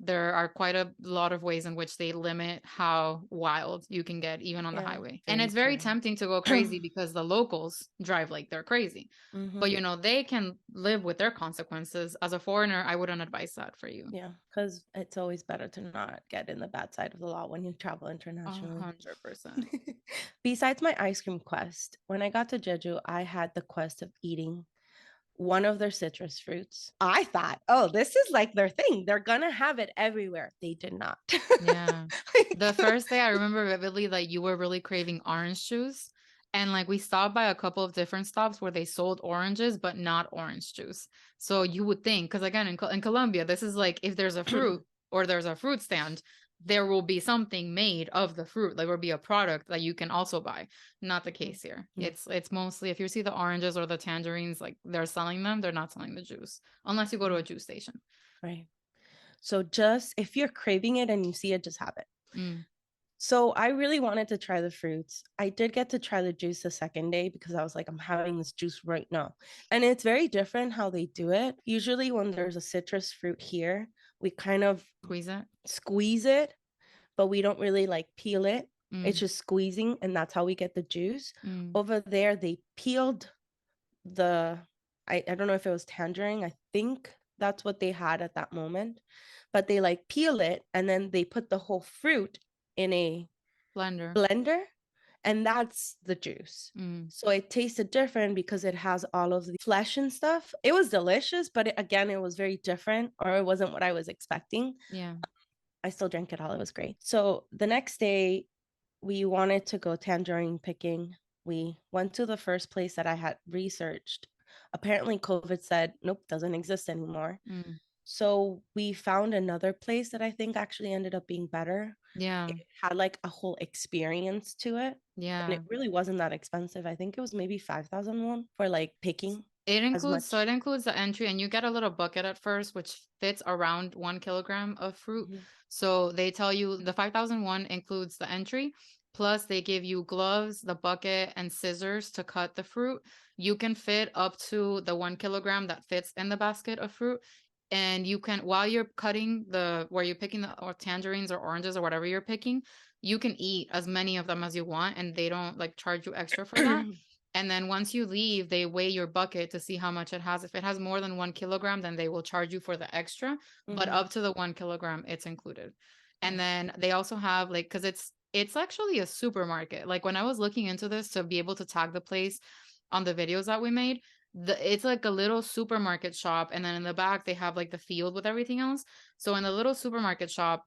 there are quite a lot of ways in which they limit how wild you can get even on the highway. And it's very tempting to go crazy because the locals drive like they're crazy. But they can live with their consequences. As a foreigner, I wouldn't advise that for you. Yeah, because it's always better to not get in the bad side of the law when you travel internationally. 100%. Besides my ice cream quest, when I got to Jeju, I had the quest of eating one of their citrus fruits. I thought, oh, this is like their thing. They're gonna have it everywhere. They did not. Yeah. The first day I remember vividly that you were really craving orange juice. And like we stopped by a couple of different stops where they sold oranges, but not orange juice. So you would think, because again, in Colombia, this is like if there's a fruit or there's a fruit stand, there will be something made of the fruit. Like there will be a product that you can also buy. Not the case here. It's mostly if you see the oranges or the tangerines, like they're selling them, they're not selling the juice unless you go to a juice station. Right. So just if you're craving it and you see it, just have it. So I really wanted to try the fruits. I did get to try the juice the second day because I was like, I'm having this juice right now. And it's very different how they do it. Usually when there's a citrus fruit here, we kind of squeeze it, but we don't really like peel it. It's just squeezing, and that's how we get the juice. Over there, they peeled I don't know if it was tangerine. I think that's what they had at that moment. But they like peel it, and then they put the whole fruit in a blender, and that's the juice. So it tasted different because it has all of the flesh and stuff. It was delicious, but again, it was very different, or it wasn't what I was expecting. Yeah. I still drank it all. It was great. So the next day, we wanted to go tangerine picking. We went to the first place that I had researched. Apparently, COVID said, nope, doesn't exist anymore. So we found another place that I think actually ended up being better. Yeah. It had like a whole experience to it. Yeah. And it really wasn't that expensive. I think it was maybe 5,000 won for like picking. It includes the entry, and you get a little bucket at first, which fits around 1 kilogram of fruit. So they tell you the 5,000 won includes the entry, plus they give you gloves, the bucket, and scissors to cut the fruit. You can fit up to the 1 kilogram that fits in the basket of fruit. And you can, while you're cutting where you're picking or tangerines or oranges or whatever you're picking, you can eat as many of them as you want, and they don't like charge you extra for that. And then once you leave, they weigh your bucket to see how much it has. If it has more than 1 kilogram, then they will charge you for the extra. But up to the 1 kilogram, it's included. And then they also have like, because it's actually a supermarket. Like when I was looking into this to be able to tag the place on the videos that we made, it's like a little supermarket shop, and then in the back they have like the field with everything else. So in the little supermarket shop,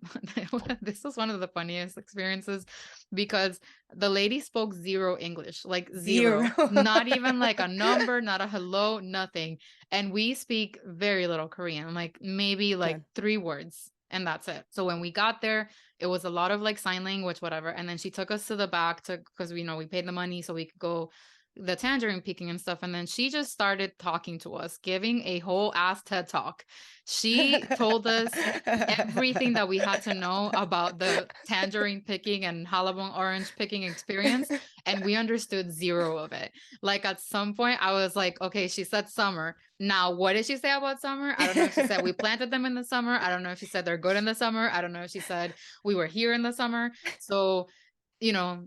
this was one of the funniest experiences because the lady spoke zero English, like zero. Not even like a number, not a hello, nothing. And we speak very little Korean, like maybe like 3 words, and that's it. So when we got there, it was a lot of like sign language, whatever. And then she took us to the back because we paid the money so we could go the tangerine picking and stuff. And then she just started talking to us, giving a whole ass TED talk. She told us everything that we had to know about the tangerine picking and halabong orange picking experience. And we understood zero of it. Like at some point I was like, okay, she said summer. Now, what did she say about summer? I don't know if she said we planted them in the summer. I don't know if she said they're good in the summer. I don't know if she said we were here in the summer. So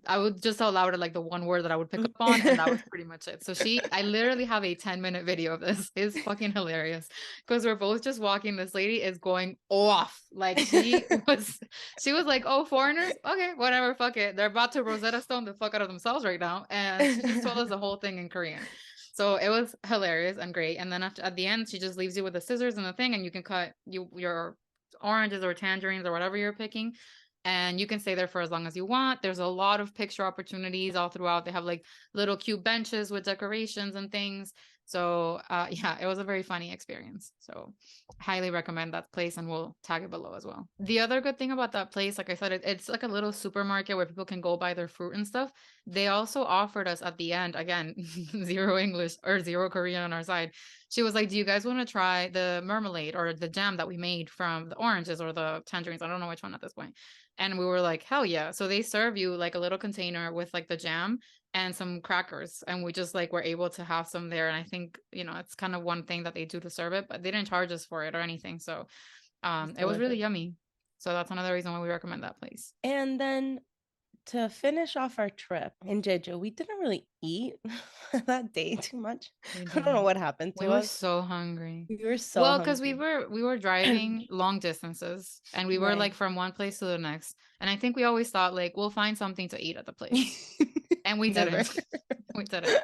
I would just tell Laura like the one word that I would pick up on, and that was pretty much it. So I literally have a 10-minute video of this. It's fucking hilarious because we're both just walking. This lady is going off. Like she was like, oh, foreigners? Okay, whatever, fuck it. They're about to Rosetta Stone the fuck out of themselves right now. And she just told us the whole thing in Korean. So it was hilarious and great. And then at the end, she just leaves you with the scissors and the thing, and you can cut your oranges or tangerines or whatever you're picking. And you can stay there for as long as you want. There's a lot of picture opportunities all throughout. They have like little cute benches with decorations and things. So yeah, it was a very funny experience. So highly recommend that place, and we'll tag it below as well. The other good thing about that place, like I said, it's like a little supermarket where people can go buy their fruit and stuff. They also offered us at the end, again, zero English or zero Korean on our side. She was like, do you guys want to try the marmalade or the jam that we made from the oranges or the tangerines? I don't know which one at this point. And we were like, hell yeah. So they serve you like a little container with like the jam and some crackers. And we just like were able to have some there. And I think, it's kind of one thing that they do to serve it, but they didn't charge us for it or anything. So it was really yummy. So that's another reason why we recommend that place. And then to finish off our trip in Jeju, we didn't really eat that day too much. I don't know what happened to us. We were so hungry. We were so hungry. Because we were driving long distances, and we were like from one place to the next. And I think we always thought like we'll find something to eat at the place. And we didn't. We didn't.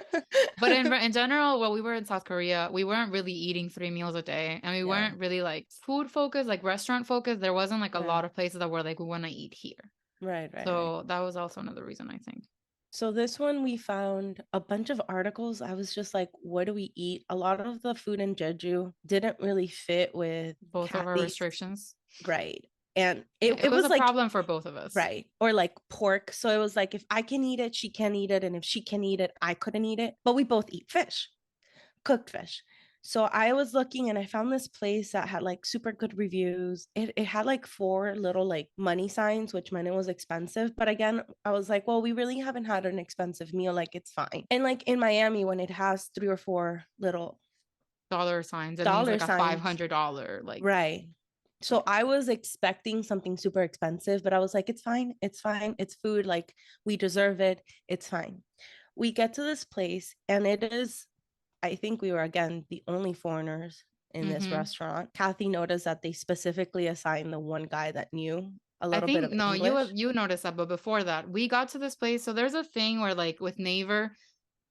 But in general, while we were in South Korea, we weren't really eating 3 meals a day, and we weren't really like food focused, like restaurant focused. There wasn't like a lot of places that were like we want to eat here. Right. So that was also another reason, I think. So this one, we found a bunch of articles. I was just like, what do we eat? A lot of the food in Jeju didn't really fit with both of our restrictions. Right. And it was was a like, problem for both of us. Right. Or like pork. So it was like, if I can eat it, she can eat it. And if she can eat it, I couldn't eat it. But we both eat fish, cooked fish. So I was looking and I found this place that had like super good reviews. It had like 4 little like money signs, which meant it was expensive. But again, I was like, well, we really haven't had an expensive meal. Like it's fine. And like in Miami, when it has 3 or 4 little dollar signs, it means like a $500 like right. So I was expecting something super expensive, but I was like, it's fine. It's fine. It's food. Like, we deserve it. It's fine. We get to this place, and it is, I think we were, again, the only foreigners in this Mm-hmm. restaurant. Kathy noticed that they specifically assigned the one guy that knew a I little bit think of no, English. you noticed that, but before that, we got to this place. So there's a thing where like with Naver,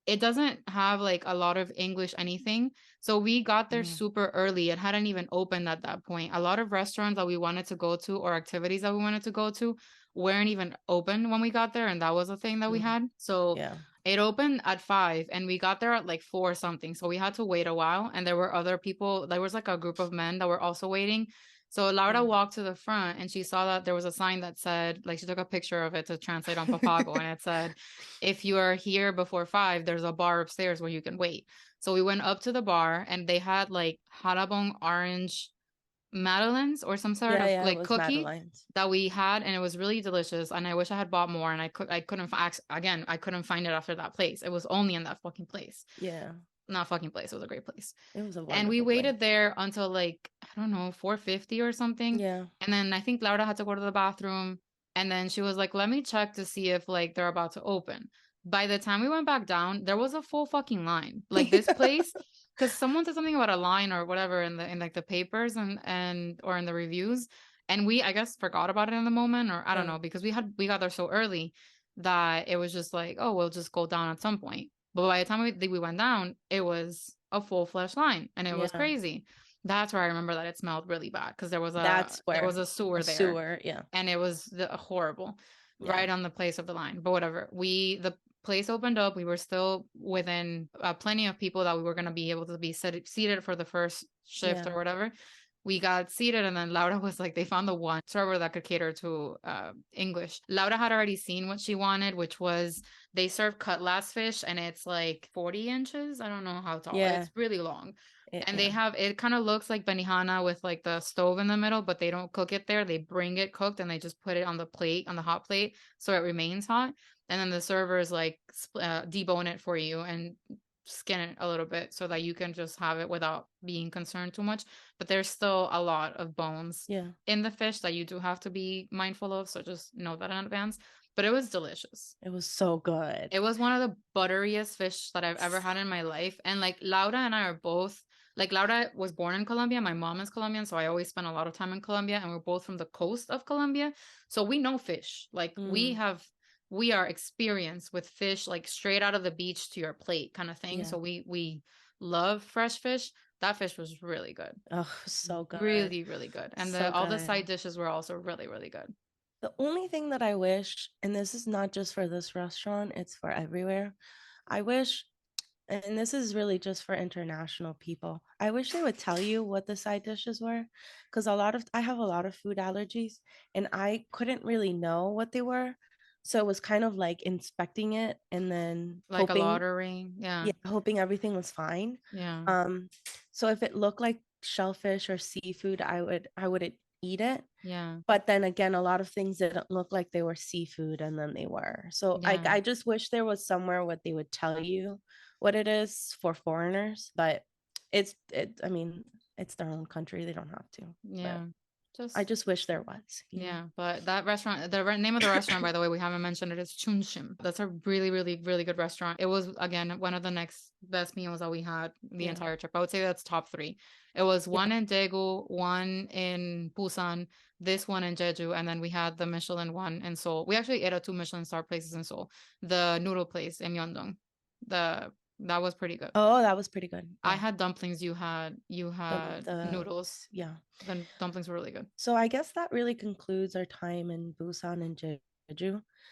it doesn't have like a lot of English anything. So we got there Mm, super early. It hadn't even opened at that point. A lot of restaurants that we wanted to go to or activities that we wanted to go to weren't even open when we got there. And that was a thing that we mm, had. So yeah. it opened at 5 and we got there at like 4 something. So we had to wait a while. And there were other people. There was like a group of men that were also waiting. So Laura Mm. walked to the front and she saw that there was a sign that said, like, she took a picture of it to translate on Papago, and it said, if you are here before 5, there's a bar upstairs where you can wait. So we went up to the bar and they had like harabong orange madeleines or some sort Yeah, of yeah, it like was cookie Madeline's. that we had, and it was really delicious. And I wish I had bought more, and I couldn't again, I couldn't find it after that place. It was only in that fucking place. Yeah, Not fucking place. It was a great place. it was a And we wonderful place. waited there until like, I don't know, 4:50 or something. Yeah. And then I think Laura had to go to the bathroom. And then she was like, let me check to see if like they're about to open. By the time we went back down, there was a full fucking line. Like this place, because someone said something about a line or whatever in like the papers and or in the reviews. And we, I guess, forgot about it in the moment, or I don't know, because we got there so early that it was just like, oh, we'll just go down at some point. But by the time we went down, it was a full flesh line, and it was Yeah. crazy. That's where I remember that it smelled really bad because That's there where was a sewer a there, sewer. Yeah. and it was horrible, Yeah. right on the place of the line. But whatever, the place opened up. We were still within plenty of people that we were going to be able to be seated for the first shift Yeah. or whatever. We got seated, and then Laura was like, they found the one server that could cater to English. Laura had already seen what she wanted, which was they serve cutlass fish, and it's like 40 inches. I don't know how tall. Yeah. It's really long. And they Yeah. have, it kind of looks like benihana with like the stove in the middle, but they don't cook it there. They bring it cooked and they just put it on the plate, on the hot plate, so it remains hot. And then the servers like debone it for you and skin it a little bit so that you can just have it without being concerned too much. But there's still a lot of bones Yeah. in the fish that you do have to be mindful of. So just know that in advance. But it was delicious. It was so good. It was one of the butteriest fish that I've ever had in my life. And like Laura and I are both, like Laura was born in Colombia. My mom is Colombian. So I always spent a lot of time in Colombia, and we're both from the coast of Colombia. So we know fish. Like we are experienced with fish, like straight out of the beach to your plate kind of thing. Yeah. So we love fresh fish. That fish was really good. Oh, so good. Really, really good. And So all the good. side dishes were also really, really good. The only thing that I wish, and this is not just for this restaurant, it's for everywhere. I wish, and this is really just for international people, I wish they would tell you what the side dishes were, because I have a lot of food allergies, and I couldn't really know what they were. So it was kind of like inspecting it and then Like a hoping, lottery. Yeah. yeah, hoping everything was fine. Yeah. So if it looked like shellfish or seafood, I wouldn't eat it. Yeah. But then again, a lot of things didn't look like they were seafood, and then they were. So Yeah. I just wish there was somewhere what they would tell you what it is for foreigners, but I mean, it's their own country. They don't have to. Yeah. I just wish there was. Yeah, but that restaurant, the name of the restaurant, by the way, we haven't mentioned it, is Chunshim. That's a really, really, really good restaurant. It was, again, one of the next best meals that we had the entire trip. I would say that's top 3. It was one in Daegu, one in Busan, this one in Jeju, and then we had the Michelin one in Seoul. We actually ate at 2 Michelin star places in Seoul. The noodle place in Myeongdong. That was pretty good. Oh, that was pretty good. I had dumplings. You had The noodles. Yeah. The dumplings were really good. So I guess that really concludes our time in Busan and Jeju.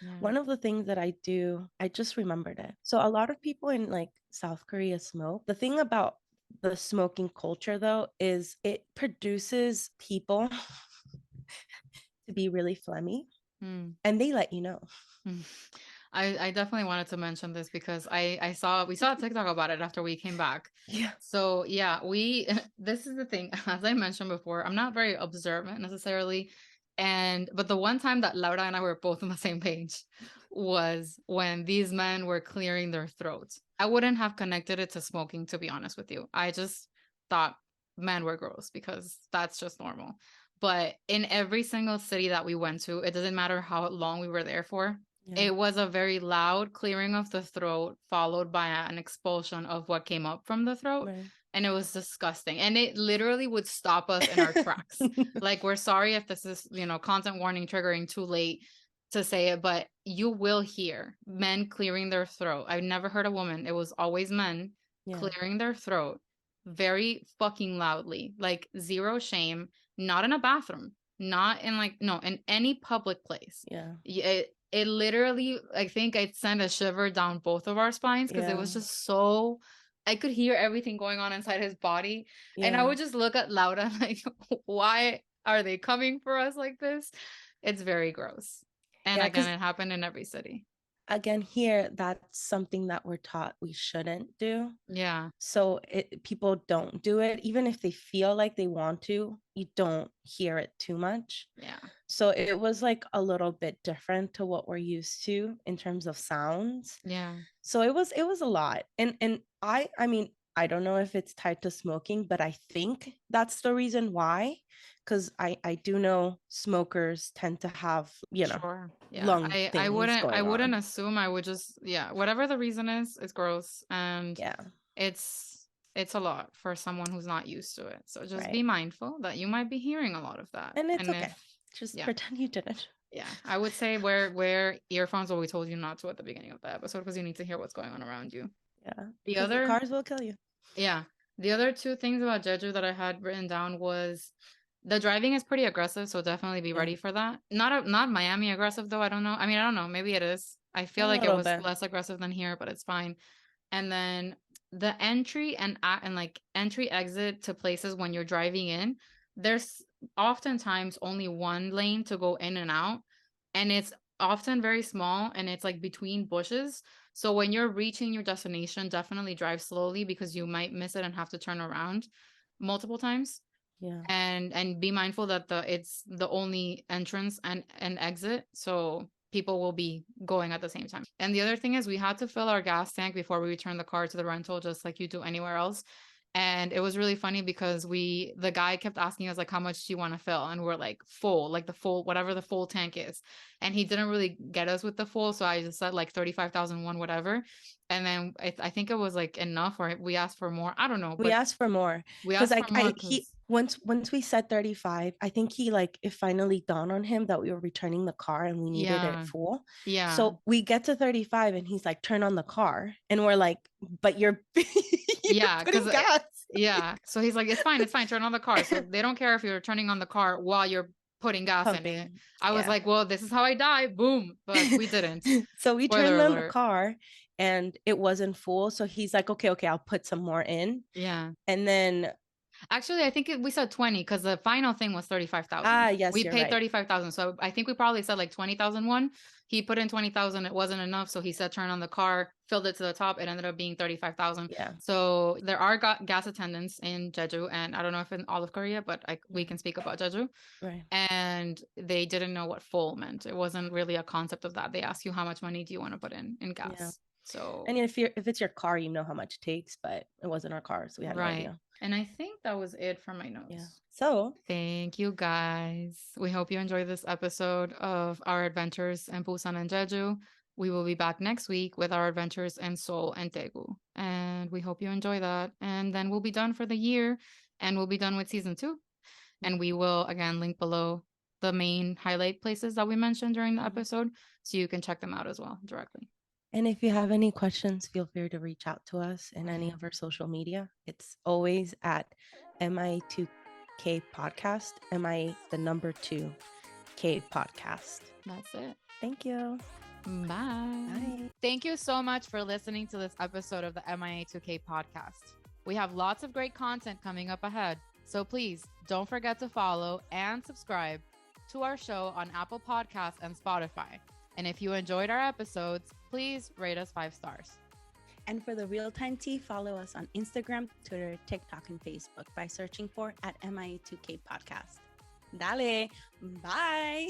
Yeah. One of the things that I do, I just remembered it. So a lot of people in like South Korea smoke. The thing about the smoking culture though is it produces people to be really phlegmy, and they let you know. I definitely wanted to mention this because we saw a TikTok about it after we came back. Yeah. So yeah, this is the thing, as I mentioned before, I'm not very observant necessarily. But the one time that Laura and I were both on the same page was when these men were clearing their throats. I wouldn't have connected it to smoking, to be honest with you. I just thought men were gross because that's just normal. But in every single city that we went to, it doesn't matter how long we were there for. It was a very loud clearing of the throat, followed by an expulsion of what came up from the throat. Right. And it was disgusting. And it literally would stop us in our tracks. Like, we're sorry if this is, content warning triggering too late to say it, but you will hear men clearing their throat. I've never heard a woman. It was always men clearing their throat very fucking loudly, like zero shame, not in a bathroom, not in in any public place. It literally, I think I'd send a shiver down both of our spines because it was just so, I could hear everything going on inside his body. And I would just look at Laura like, why are they coming for us like this? It's very gross. And again, it happened in every city. Again, here, that's something that we're taught we shouldn't do. Yeah. So people don't do it. Even if they feel like they want to, you don't hear it too much. Yeah. So it was like a little bit different to what we're used to in terms of sounds. Yeah. So it was a lot. And I mean, I don't know if it's tied to smoking, but I think that's the reason why. Because I do know smokers tend to have, Sure. Yeah. lung I things wouldn't going on. Assume. I would just, whatever the reason is, it's gross. And it's a lot for someone who's not used to it. So just be mindful that you might be hearing a lot of that. And it's okay. Just pretend you didn't. Yeah. I would say wear earphones, but we told you not to at the beginning of the episode because you need to hear what's going on around you. Yeah. The other cars will kill you. Yeah. The other two things about Jeju that I had written down was the driving is pretty aggressive, so definitely be ready for that. Not Miami aggressive though. I don't know. I mean, I don't know. Maybe it is. I feel like it was less aggressive than here, but it's fine. And then the entry and like entry exit to places when you're driving in, there's oftentimes only one lane to go in and out, and it's often very small and it's like between bushes. So when you're reaching your destination, definitely drive slowly because you might miss it and have to turn around multiple times. Yeah. And be mindful that it's the only entrance and exit. So people will be going at the same time. And the other thing is we had to fill our gas tank before we return the car to the rental, just like you do anywhere else. And it was really funny because the guy kept asking us like, how much do you want to fill? And we're like full, like the full, whatever the full tank is. And he didn't really get us with the full. So I just said like 35,001, whatever. And then I think it was like enough, or we asked for more. I don't know. We asked for more. Because once we said 35, I think it finally dawned on him that we were returning the car and we needed it full. Yeah. So we get to 35 and he's like, turn on the car. And we're like, but you're putting gas. Yeah. So he's like, it's fine. Turn on the car. So they don't care if you're turning on the car while you're putting gas in it. I was like, well, this is how I die. Boom. But we didn't. So we turned on the car and it wasn't full. So he's like, okay, I'll put some more in. Yeah. And then actually, I think we said 20 because the final thing was 35,000. Yes, we paid 35,000. So I think we probably said like 20,001. He put in 20,000. It wasn't enough. So he said, turn on the car, filled it to the top. It ended up being 35,000. Yeah. So there are gas attendants in Jeju. And I don't know if in all of Korea, but we can speak about Jeju. Right. And they didn't know what full meant. It wasn't really a concept of that. They ask you how much money do you want to put in gas. Yeah. So, and if it's your car, you know how much it takes, but it wasn't our car, so we had no idea. And I think that was it for my notes. Yeah. So thank you guys. We hope you enjoyed this episode of our adventures in Busan and Jeju. We will be back next week with our adventures in Seoul and Daegu. And we hope you enjoy that. And then we'll be done for the year and we'll be done with season 2. And we will again link below the main highlight places that we mentioned during the episode so you can check them out as well directly. And if you have any questions, feel free to reach out to us in any of our social media. It's always at MIA2K Podcast, MIA2K Podcast. That's it. Thank you. Bye. Bye. Thank you so much for listening to this episode of the MIA2K Podcast. We have lots of great content coming up ahead. So please don't forget to follow and subscribe to our show on Apple Podcasts and Spotify. And if you enjoyed our episodes, please rate us 5 stars. And for the real-time tea, follow us on Instagram, Twitter, TikTok, and Facebook by searching for @MIA2K Podcast. Dale, bye.